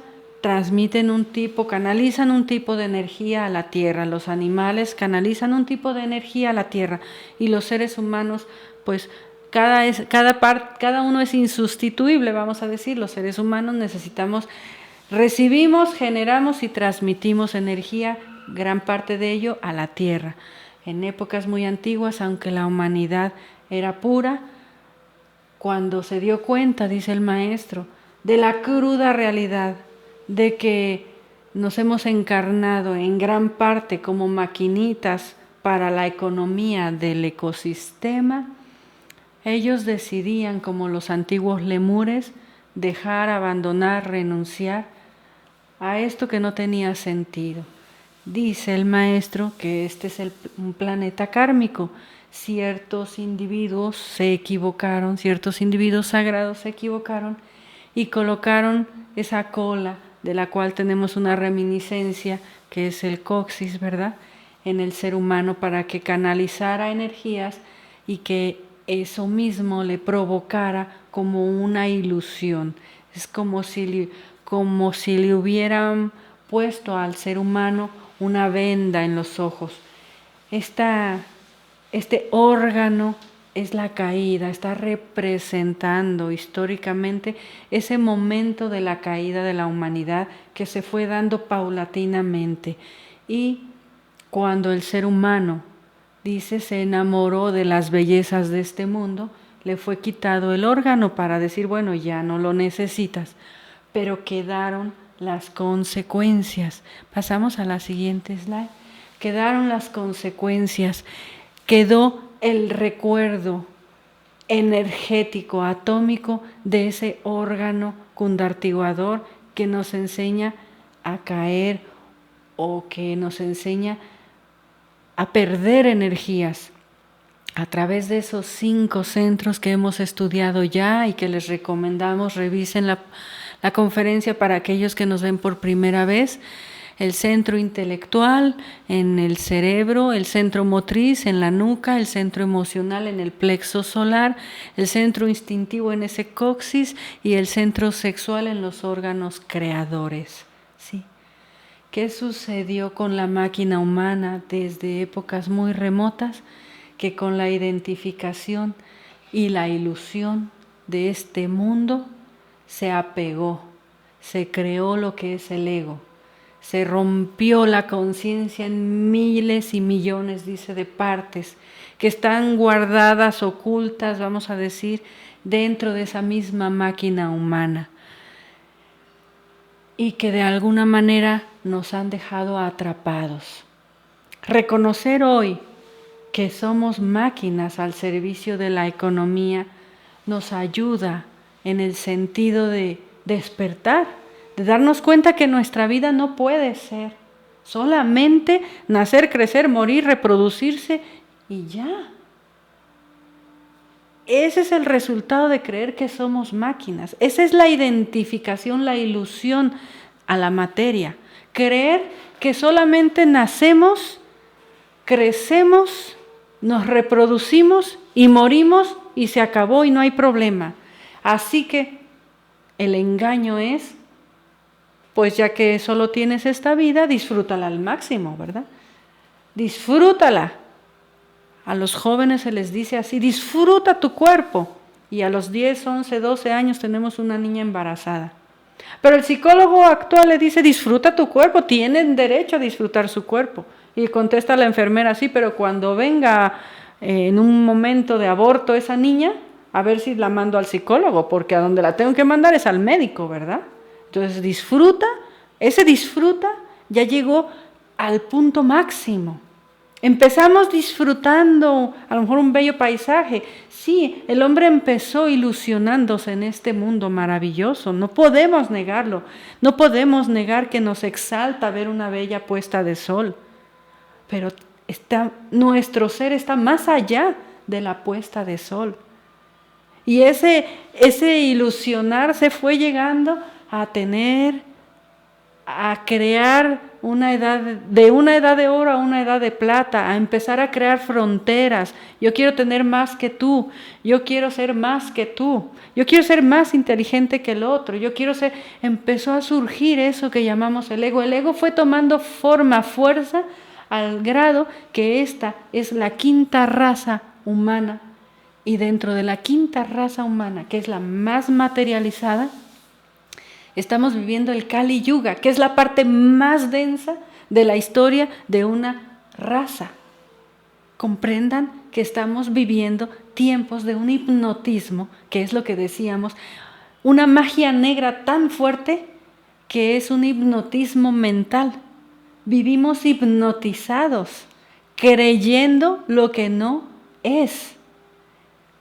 transmiten canalizan un tipo de energía a la tierra, los animales canalizan un tipo de energía a la tierra y los seres humanos, pues cada uno es insustituible, vamos a decir. Los seres humanos recibimos, generamos y transmitimos energía, gran parte de ello a la tierra. En épocas muy antiguas, aunque la humanidad era pura, cuando se dio cuenta, dice el maestro, de la cruda realidad de que nos hemos encarnado en gran parte como maquinitas para la economía del ecosistema, ellos decidían, como los antiguos lemures, dejar, abandonar, renunciar a esto que no tenía sentido. Dice el maestro que este es un planeta kármico. Ciertos individuos se equivocaron, ciertos individuos sagrados se equivocaron y colocaron esa cola de la cual tenemos una reminiscencia, que es el coxis, ¿verdad?, en el ser humano para que canalizara energías y que eso mismo le provocara como una ilusión. Es como si le hubieran puesto al ser humano una venda en los ojos. Este órgano es la caída, está representando históricamente ese momento de la caída de la humanidad que se fue dando paulatinamente. Y cuando el ser humano, dice, se enamoró de las bellezas de este mundo, le fue quitado el órgano para decir, bueno, ya no lo necesitas, pero quedaron las consecuencias. Pasamos a la siguiente slide. Quedaron las consecuencias, quedó el recuerdo energético, atómico de ese órgano cundartiguador que nos enseña a caer o que nos enseña a perder energías a través de esos 5 centros que hemos estudiado ya y que les recomendamos revisen la conferencia para aquellos que nos ven por primera vez. El centro intelectual en el cerebro, el centro motriz en la nuca, el centro emocional en el plexo solar, el centro instintivo en ese coxis y el centro sexual en los órganos creadores. ¿Sí? ¿Qué sucedió con la máquina humana desde épocas muy remotas? Que con la identificación y la ilusión de este mundo se apegó, se creó lo que es el ego. Se rompió la conciencia en miles y millones, dice, de partes que están guardadas, ocultas, vamos a decir, dentro de esa misma máquina humana y que de alguna manera nos han dejado atrapados. Reconocer hoy que somos máquinas al servicio de la economía nos ayuda en el sentido de despertar, de darnos cuenta que nuestra vida no puede ser solamente nacer, crecer, morir, reproducirse y ya. Ese es el resultado de creer que somos máquinas. Esa es la identificación, la ilusión a la materia. Creer que solamente nacemos, crecemos, nos reproducimos y morimos y se acabó y no hay problema. Así que el engaño es, pues ya que solo tienes esta vida, disfrútala al máximo, ¿verdad? Disfrútala. A los jóvenes se les dice así, disfruta tu cuerpo. Y a los 10, 11, 12 años tenemos una niña embarazada. Pero el psicólogo actual le dice, disfruta tu cuerpo, tienen derecho a disfrutar su cuerpo. Y contesta la enfermera, sí, pero cuando venga en un momento de aborto esa niña, a ver si la mando al psicólogo, porque a donde la tengo que mandar es al médico, ¿verdad? Entonces ese disfruta ya llegó al punto máximo. Empezamos disfrutando a lo mejor un bello paisaje. Sí, el hombre empezó ilusionándose en este mundo maravilloso, no podemos negarlo. No podemos negar que nos exalta ver una bella puesta de sol. Pero nuestro ser está más allá de la puesta de sol. Y ese ilusionarse fue llegando a tener a crear una edad de oro a una edad de plata, a empezar a crear fronteras. Yo quiero tener más que tú, yo quiero ser más que tú, yo quiero ser más inteligente que el otro, empezó a surgir eso que llamamos el ego. El ego fue tomando forma, fuerza, al grado que esta es la quinta raza humana, y dentro de la quinta raza humana, que es la más materializada, estamos viviendo el Kali Yuga, que es la parte más densa de la historia de una raza. Comprendan que estamos viviendo tiempos de un hipnotismo, que es lo que decíamos, una magia negra tan fuerte que es un hipnotismo mental. Vivimos hipnotizados, creyendo lo que no es,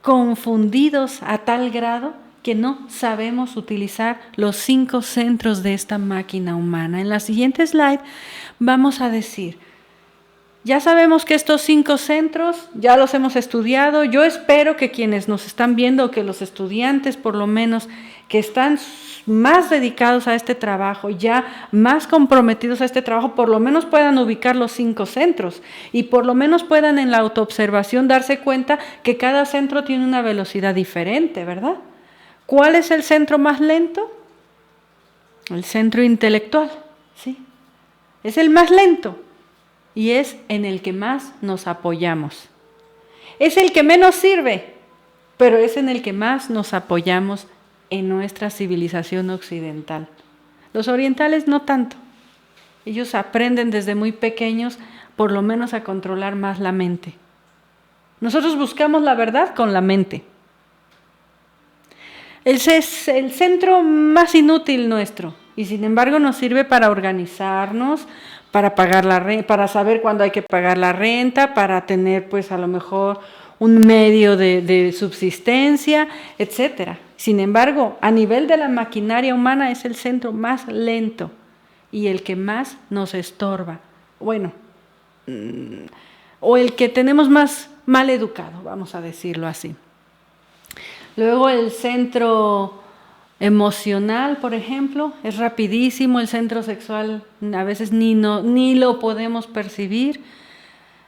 confundidos a tal grado que no sabemos utilizar los 5 centros de esta máquina humana. En la siguiente slide vamos a decir, ya sabemos que estos 5 centros ya los hemos estudiado. Yo espero que quienes nos están viendo, que los estudiantes por lo menos que están más dedicados a este trabajo, ya más comprometidos a este trabajo, por lo menos puedan ubicar los 5 centros y por lo menos puedan en la autoobservación darse cuenta que cada centro tiene una velocidad diferente, ¿verdad? ¿Cuál es el centro más lento? El centro intelectual, ¿sí? Es el más lento y es en el que más nos apoyamos. Es el que menos sirve, pero es en el que más nos apoyamos en nuestra civilización occidental. Los orientales no tanto. Ellos aprenden desde muy pequeños por lo menos a controlar más la mente. Nosotros buscamos la verdad con la mente. Ese es el centro más inútil nuestro y sin embargo nos sirve para organizarnos, para pagar la renta, para saber cuándo hay que pagar la renta, para tener pues a lo mejor un medio de subsistencia, etcétera. Sin embargo, a nivel de la maquinaria humana es el centro más lento y el que más nos estorba. Bueno, o el que tenemos más mal educado, vamos a decirlo así. Luego el centro emocional, por ejemplo, es rapidísimo. El centro sexual a veces ni lo podemos percibir.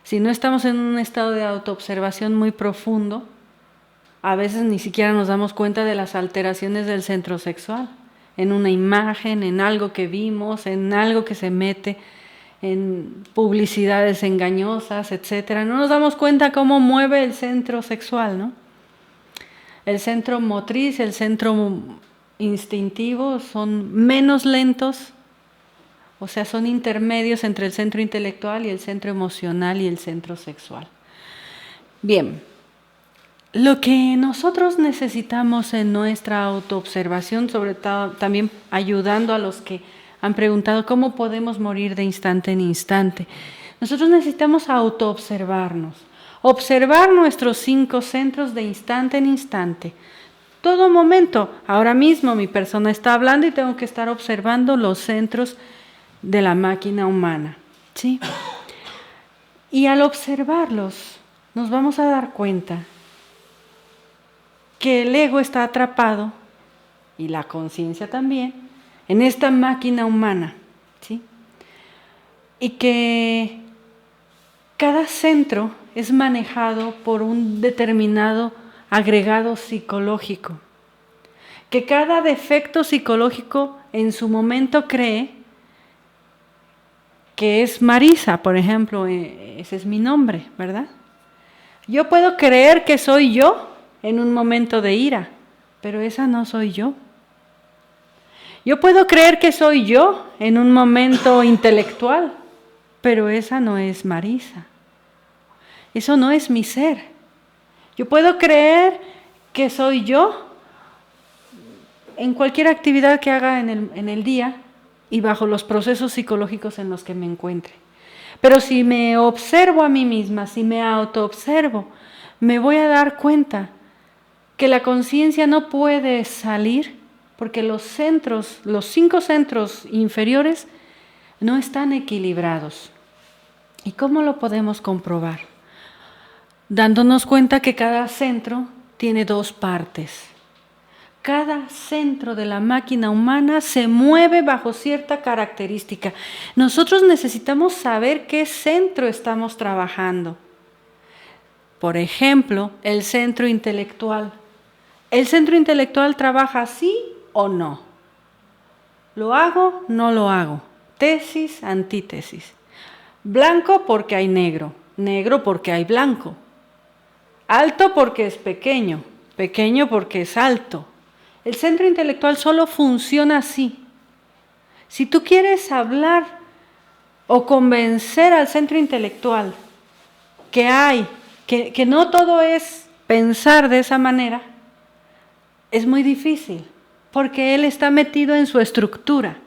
Si no estamos en un estado de autoobservación muy profundo, a veces ni siquiera nos damos cuenta de las alteraciones del centro sexual. En una imagen, en algo que vimos, en algo que se mete, en publicidades engañosas, etcétera. No nos damos cuenta cómo mueve el centro sexual, ¿no? El centro motriz, el centro instintivo son menos lentos, o sea, son intermedios entre el centro intelectual y el centro emocional y el centro sexual. Bien, lo que nosotros necesitamos en nuestra autoobservación, sobre todo también ayudando a los que han preguntado cómo podemos morir de instante en instante, nosotros necesitamos autoobservarnos. Observar nuestros 5 centros de instante en instante. Todo momento, ahora mismo mi persona está hablando y tengo que estar observando los centros de la máquina humana, ¿sí? Y al observarlos, nos vamos a dar cuenta que el ego está atrapado, y la conciencia también, en esta máquina humana, ¿sí? Y que cada centro es manejado por un determinado agregado psicológico, que cada defecto psicológico en su momento cree que es Marisa, por ejemplo, ese es mi nombre, ¿verdad? Yo puedo creer que soy yo en un momento de ira, pero esa no soy yo. Yo puedo creer que soy yo en un momento intelectual, pero esa no es Marisa. Eso no es mi ser. Yo puedo creer que soy yo en cualquier actividad que haga en el día y bajo los procesos psicológicos en los que me encuentre. Pero si me observo a mí misma, si me autoobservo, me voy a dar cuenta que la conciencia no puede salir porque los 5 centros inferiores no están equilibrados. ¿Y cómo lo podemos comprobar? Dándonos cuenta que cada centro tiene 2 partes. Cada centro de la máquina humana se mueve bajo cierta característica. Nosotros necesitamos saber qué centro estamos trabajando. Por ejemplo, el centro intelectual. ¿El centro intelectual trabaja sí o no? ¿Lo hago? No lo hago. Tesis, antítesis. Blanco porque hay negro. Negro porque hay blanco. Alto porque es pequeño. Pequeño porque es alto. El centro intelectual solo funciona así. Si tú quieres hablar o convencer al centro intelectual que no todo es pensar de esa manera, es muy difícil, porque él está metido en su estructura.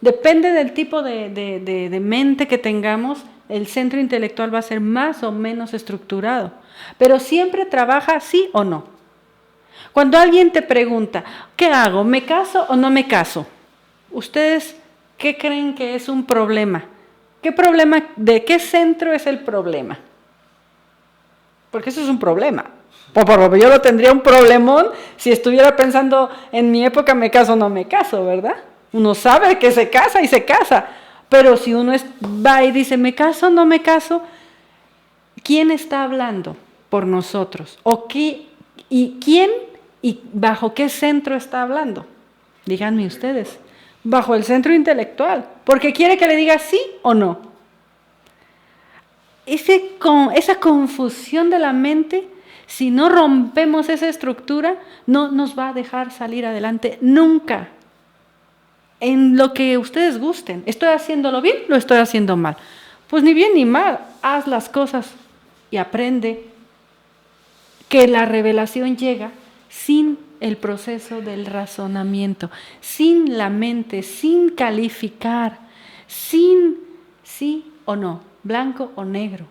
Depende del tipo de mente que tengamos, el centro intelectual va a ser más o menos estructurado, pero siempre trabaja sí o no. Cuando alguien te pregunta, ¿qué hago? ¿Me caso o no me caso? ¿Ustedes qué creen que es un problema? ¿Qué problema? ¿De qué centro es el problema? Porque eso es un problema. Yo lo tendría un problemón si estuviera pensando en mi época me caso o no me caso, ¿verdad? Uno sabe que se casa y se casa, pero si uno va y dice me caso o no me caso, ¿quién está hablando por nosotros? ¿Y quién y bajo qué centro está hablando? Díganme ustedes. Bajo el centro intelectual, porque quiere que le diga sí o no. Esa confusión de la mente, si no rompemos esa estructura, no nos va a dejar salir adelante nunca. En lo que ustedes gusten. ¿Estoy haciéndolo bien? ¿Lo estoy haciendo mal? Pues ni bien ni mal. Haz las cosas y aprende que la revelación llega sin el proceso del razonamiento, sin la mente, sin calificar, sin sí o no, blanco o negro.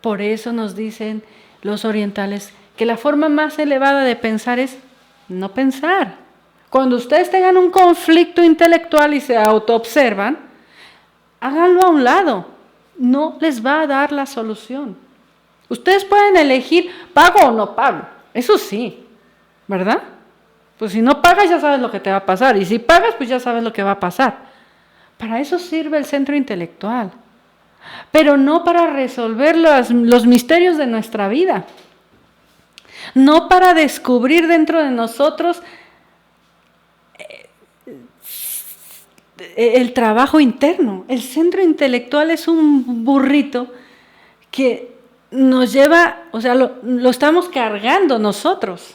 Por eso nos dicen los orientales que la forma más elevada de pensar es no pensar. Cuando ustedes tengan un conflicto intelectual y se autoobservan, háganlo a un lado. No les va a dar la solución. Ustedes pueden elegir pago o no pago. Eso sí, ¿verdad? Pues si no pagas ya sabes lo que te va a pasar. Y si pagas pues ya sabes lo que va a pasar. Para eso sirve el centro intelectual. Pero no para resolver los misterios de nuestra vida. No para descubrir dentro de nosotros el trabajo interno. El centro intelectual es un burrito que nos lleva, o sea, lo estamos cargando nosotros.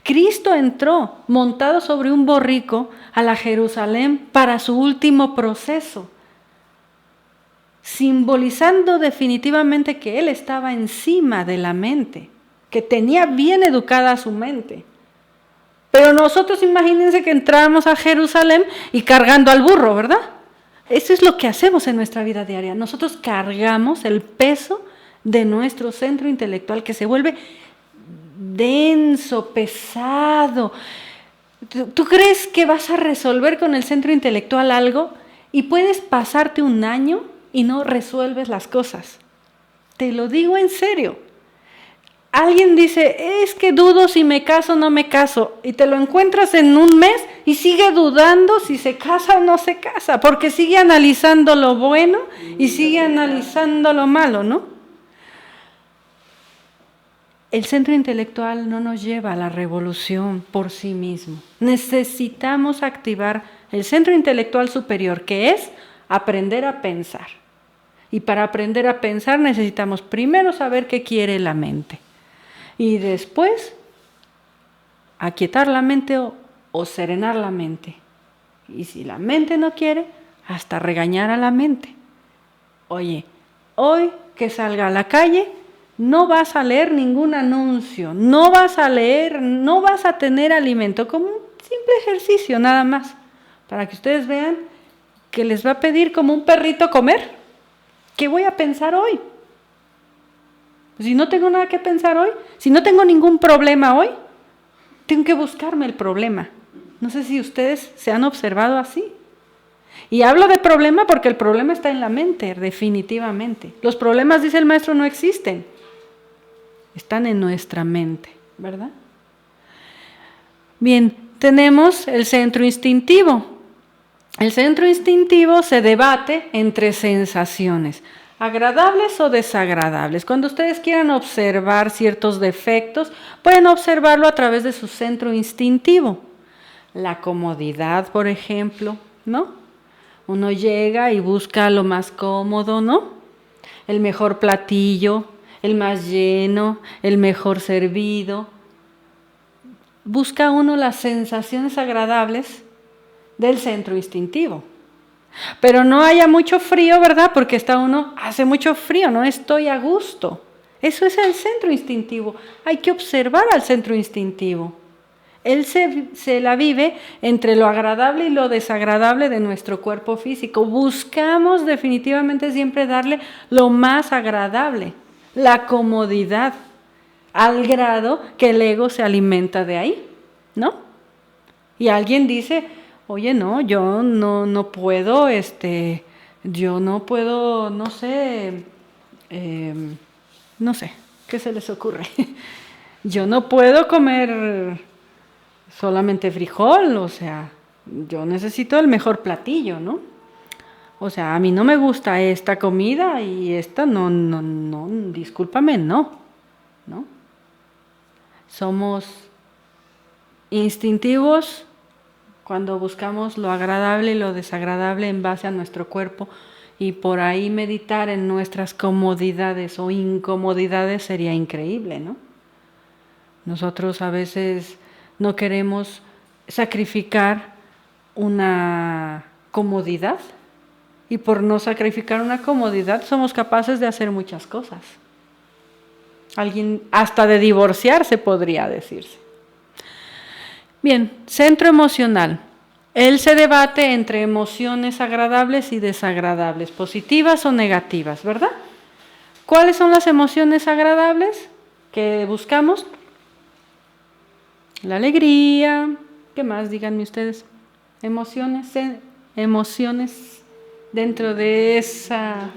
Cristo entró montado sobre un borrico a la Jerusalén para su último proceso, simbolizando definitivamente que Él estaba encima de la mente, que tenía bien educada su mente. Pero nosotros imagínense que entramos a Jerusalén y cargando al burro, ¿verdad? Eso es lo que hacemos en nuestra vida diaria. Nosotros cargamos el peso de nuestro centro intelectual que se vuelve denso, pesado. ¿Tú crees que vas a resolver con el centro intelectual algo y puedes pasarte un año y no resuelves las cosas? Te lo digo en serio. Alguien dice, es que dudo si me caso o no me caso, y te lo encuentras en un mes y sigue dudando si se casa o no se casa, porque sigue analizando lo bueno y sigue analizando lo malo, ¿no? El centro intelectual no nos lleva a la revolución por sí mismo. Necesitamos activar el centro intelectual superior, que es aprender a pensar. Y para aprender a pensar necesitamos primero saber qué quiere la mente. Y después, aquietar la mente o serenar la mente. Y si la mente no quiere, hasta regañar a la mente. Oye, hoy que salga a la calle, no vas a leer ningún anuncio, no vas a tener alimento, como un simple ejercicio nada más, para que ustedes vean que les va a pedir como un perrito comer. ¿Qué voy a pensar hoy? Si no tengo nada que pensar hoy, si no tengo ningún problema hoy, tengo que buscarme el problema. No sé si ustedes se han observado así. Y hablo de problema porque el problema está en la mente, definitivamente. Los problemas, dice el maestro, no existen. Están en nuestra mente, ¿verdad? Bien, tenemos el centro instintivo. El centro instintivo se debate entre sensaciones, agradables o desagradables. Cuando ustedes quieran observar ciertos defectos, pueden observarlo a través de su centro instintivo. La comodidad, por ejemplo, ¿no? Uno llega y busca lo más cómodo, ¿no? El mejor platillo, el más lleno, el mejor servido. Busca uno las sensaciones agradables del centro instintivo. Pero no haya mucho frío, ¿verdad? Porque hace mucho frío, no estoy a gusto. Eso es el centro instintivo. Hay que observar al centro instintivo. Él se la vive entre lo agradable y lo desagradable de nuestro cuerpo físico. Buscamos definitivamente siempre darle lo más agradable, la comodidad, al grado que el ego se alimenta de ahí, ¿no? Y alguien dice, oye, no, yo no puedo, no sé, no sé, ¿qué se les ocurre? Yo no puedo comer solamente frijol, o sea, yo necesito el mejor platillo, ¿no? O sea, a mí no me gusta esta comida y esta no, discúlpame, no. Somos instintivos cuando buscamos lo agradable y lo desagradable en base a nuestro cuerpo, y por ahí meditar en nuestras comodidades o incomodidades sería increíble, ¿no? Nosotros a veces no queremos sacrificar una comodidad, y por no sacrificar una comodidad somos capaces de hacer muchas cosas. Alguien hasta de divorciarse podría decirse. Bien, centro emocional. Él se debate entre emociones agradables y desagradables, positivas o negativas, ¿verdad? ¿Cuáles son las emociones agradables que buscamos? La alegría, ¿qué más? Díganme ustedes. Emociones dentro de esa...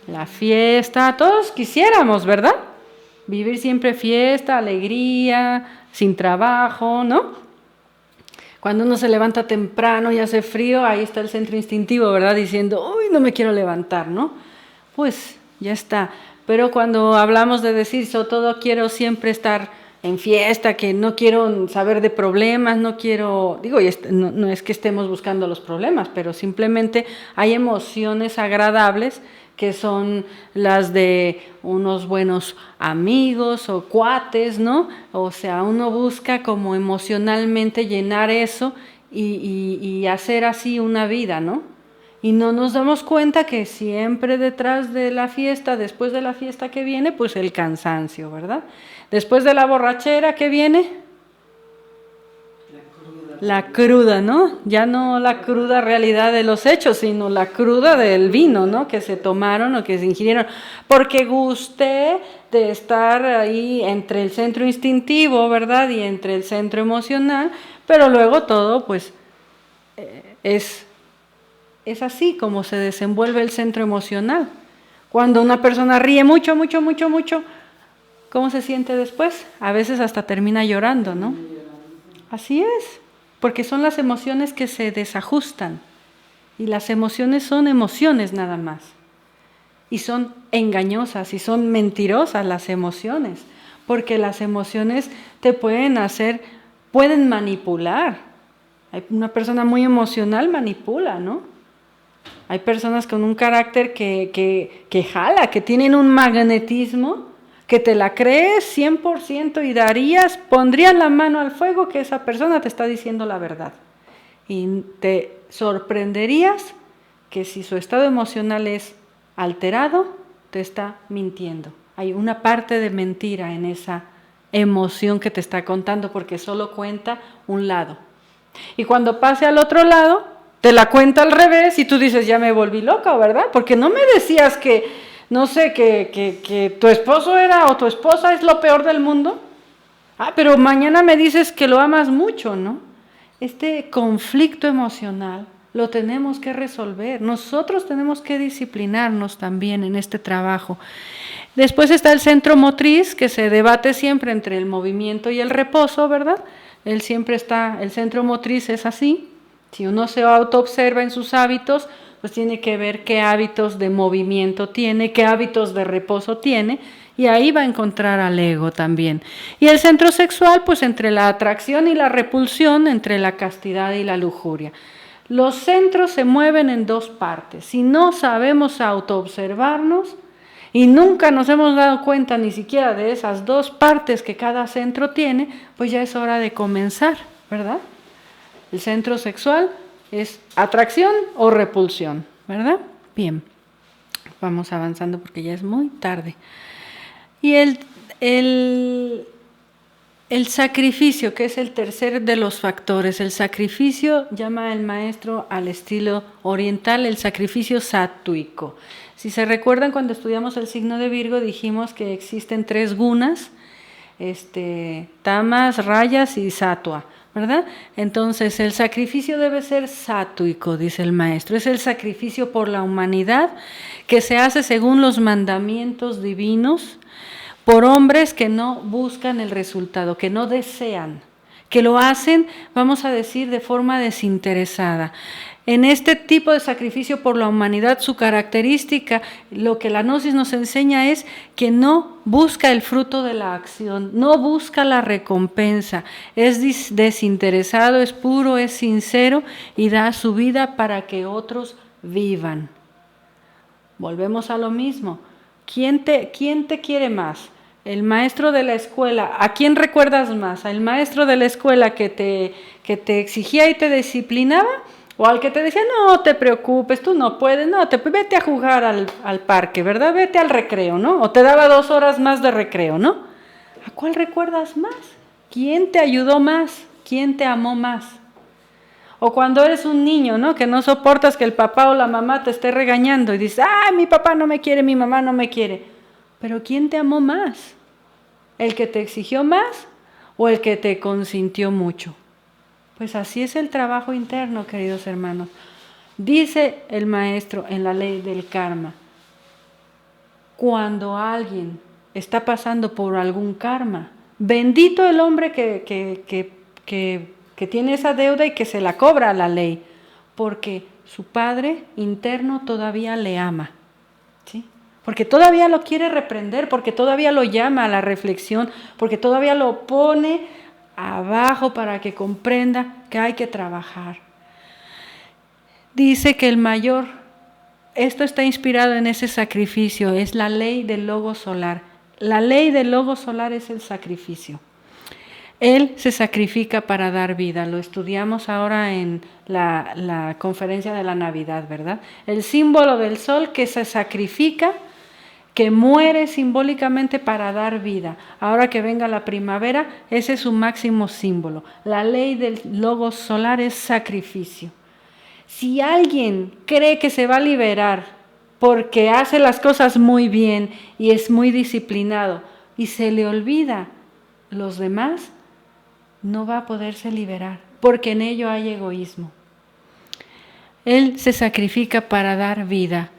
La fiesta, todos quisiéramos, ¿verdad? Vivir siempre fiesta, alegría, sin trabajo, ¿no? Cuando uno se levanta temprano y hace frío, ahí está el centro instintivo, ¿verdad? Diciendo, uy, no me quiero levantar, ¿no? Pues ya está. Pero cuando hablamos de decir, sobre todo quiero siempre estar en fiesta, que no quiero saber de problemas, no quiero, digo, no es que estemos buscando los problemas, pero simplemente hay emociones agradables que son las de unos buenos amigos o cuates, ¿no? O sea, uno busca como emocionalmente llenar eso y hacer así una vida, ¿no? Y no nos damos cuenta que siempre detrás de la fiesta, después de la fiesta que viene, pues el cansancio, ¿verdad? Después de la borrachera, ¿qué viene? La cruda, ¿no? Ya no la cruda realidad de los hechos, sino la cruda del vino, ¿no? Que se tomaron o que se ingirieron. Porque gusté de estar ahí entre el centro instintivo, ¿verdad? Y entre el centro emocional, pero luego todo, pues, es así como se desenvuelve el centro emocional. Cuando una persona ríe mucho, ¿cómo se siente después? A veces hasta termina llorando, ¿no? Así es. Porque son las emociones que se desajustan, y las emociones son emociones nada más, y son engañosas y son mentirosas las emociones, porque las emociones te pueden manipular. Una persona muy emocional manipula, ¿no? Hay personas con un carácter que jala, que tienen un magnetismo, que te la crees 100% y pondrías la mano al fuego que esa persona te está diciendo la verdad. Y te sorprenderías que si su estado emocional es alterado, te está mintiendo. Hay una parte de mentira en esa emoción que te está contando, porque solo cuenta un lado. Y cuando pase al otro lado, te la cuenta al revés y tú dices, ya me volví loca, ¿verdad? Porque no me decías que... No sé, que tu esposo o tu esposa es lo peor del mundo. Pero mañana me dices que lo amas mucho, ¿no? Este conflicto emocional lo tenemos que resolver. Nosotros tenemos que disciplinarnos también en este trabajo. Después está el centro motriz, que se debate siempre entre el movimiento y el reposo, ¿verdad? El centro motriz es así. Si uno se autoobserva en sus hábitos, pues tiene que ver qué hábitos de movimiento tiene, qué hábitos de reposo tiene, y ahí va a encontrar al ego también. Y el centro sexual, pues entre la atracción y la repulsión, entre la castidad y la lujuria. Los centros se mueven en dos partes. Si no sabemos autoobservarnos y nunca nos hemos dado cuenta ni siquiera de esas dos partes que cada centro tiene, pues ya es hora de comenzar, ¿verdad? El centro sexual es atracción o repulsión, ¿verdad? Bien, vamos avanzando porque ya es muy tarde. Y el sacrificio, que es el tercer de los factores, el sacrificio llama el maestro al estilo oriental el sacrificio sátvico. Si se recuerdan, cuando estudiamos el signo de Virgo dijimos que existen 3 gunas, tamas, rayas y sattva, ¿verdad? Entonces el sacrificio debe ser sátvico, dice el maestro, es el sacrificio por la humanidad que se hace según los mandamientos divinos, por hombres que no buscan el resultado, que no desean, que lo hacen, vamos a decir, de forma desinteresada. En este tipo de sacrificio por la humanidad, su característica, lo que la gnosis nos enseña es que no busca el fruto de la acción, no busca la recompensa, es desinteresado, es puro, es sincero y da su vida para que otros vivan. Volvemos a lo mismo. ¿Quién te quiere más? El maestro de la escuela. ¿A quién recuerdas más? ¿Al maestro de la escuela que te exigía y te disciplinaba? ¿O al que te decía, no te preocupes, tú no puedes, vete a jugar al parque, ¿verdad? Vete al recreo, ¿no? O te daba 2 horas más de recreo, ¿no? ¿A cuál recuerdas más? ¿Quién te ayudó más? ¿Quién te amó más? O cuando eres un niño, ¿no? Que no soportas que el papá o la mamá te esté regañando y dices, ¡ay, mi papá no me quiere, mi mamá no me quiere! Pero ¿quién te amó más? ¿El que te exigió más o el que te consintió mucho? Pues así es el trabajo interno, queridos hermanos. Dice el maestro en la ley del karma, cuando alguien está pasando por algún karma, bendito el hombre que tiene esa deuda y que se la cobra a la ley, porque su padre interno todavía le ama, ¿sí? Porque todavía lo quiere reprender, porque todavía lo llama a la reflexión, porque todavía lo pone abajo para que comprenda que hay que trabajar. Dice que el mayor, esto está inspirado en ese sacrificio, es la ley del logo solar. La ley del logo solar es el sacrificio. Él se sacrifica para dar vida, lo estudiamos ahora en la conferencia de la Navidad, ¿verdad? El símbolo del sol que se sacrifica, que muere simbólicamente para dar vida. Ahora que venga la primavera, ese es su máximo símbolo. La ley del logos solar es sacrificio. Si alguien cree que se va a liberar porque hace las cosas muy bien y es muy disciplinado y se le olvida los demás, no va a poderse liberar, porque en ello hay egoísmo. Él se sacrifica para dar vida.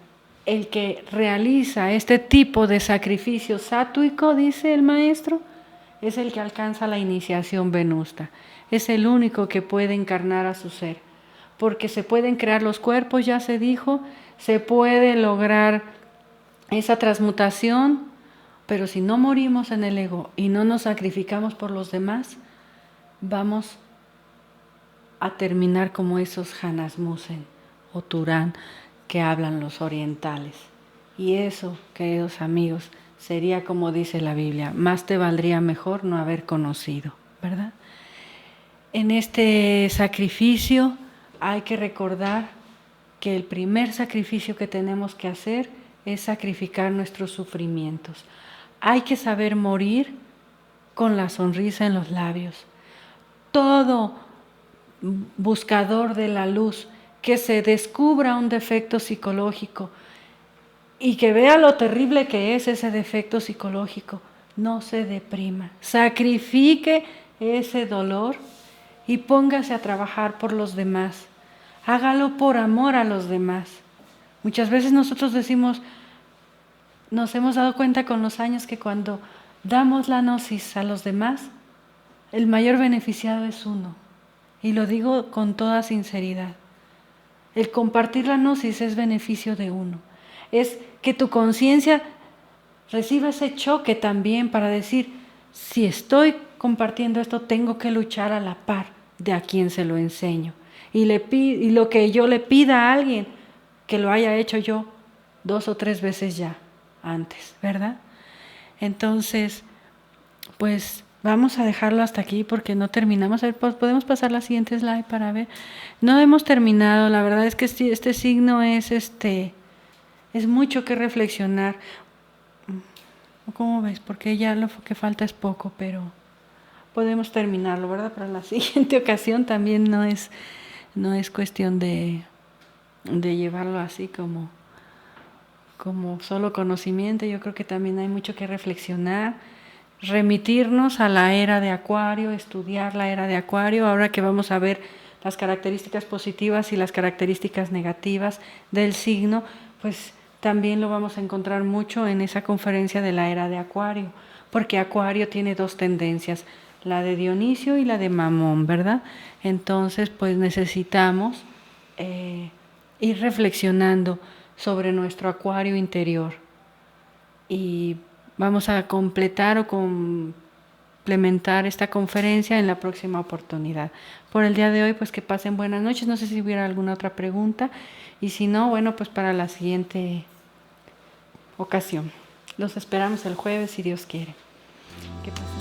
El que realiza este tipo de sacrificio sátvico, dice el maestro, es el que alcanza la iniciación venusta. Es el único que puede encarnar a su ser. Porque se pueden crear los cuerpos, ya se dijo, se puede lograr esa transmutación, pero si no morimos en el ego y no nos sacrificamos por los demás, vamos a terminar como esos Hanasmusen o Turán que hablan los orientales. Y eso, queridos amigos, sería como dice la Biblia, más te valdría mejor no haber conocido, ¿verdad? En este sacrificio hay que recordar que el primer sacrificio que tenemos que hacer es sacrificar nuestros sufrimientos. Hay que saber morir con la sonrisa en los labios. Todo buscador de la luz que se descubra un defecto psicológico y que vea lo terrible que es ese defecto psicológico, no se deprima, sacrifique ese dolor y póngase a trabajar por los demás. Hágalo por amor a los demás. Muchas veces nosotros decimos, nos hemos dado cuenta con los años que cuando damos la gnosis a los demás, el mayor beneficiado es uno. Y lo digo con toda sinceridad. El compartir la gnosis es beneficio de uno. Es que tu conciencia reciba ese choque también para decir, si estoy compartiendo esto, tengo que luchar a la par de a quien se lo enseño. Y lo que yo le pida a alguien, que lo haya hecho yo 2 o 3 veces ya antes, ¿verdad? Entonces, pues vamos a dejarlo hasta aquí porque no terminamos. Podemos pasar la siguiente slide para ver. No hemos terminado. La verdad es que este signo es mucho que reflexionar. ¿Cómo ves? Porque ya lo que falta es poco, pero podemos terminarlo, ¿verdad? Para la siguiente ocasión también no es cuestión de llevarlo así como solo conocimiento. Yo creo que también hay mucho que reflexionar, remitirnos a la era de Acuario, estudiar la era de Acuario, ahora que vamos a ver las características positivas y las características negativas del signo, pues también lo vamos a encontrar mucho en esa conferencia de la era de Acuario, porque Acuario tiene 2 tendencias, la de Dionisio y la de Mamón, ¿verdad? Entonces, pues necesitamos ir reflexionando sobre nuestro Acuario interior y vamos a completar o complementar esta conferencia en la próxima oportunidad. Por el día de hoy, pues que pasen buenas noches. No sé si hubiera alguna otra pregunta y si no, bueno, pues para la siguiente ocasión. Los esperamos el jueves si Dios quiere. Que pasen.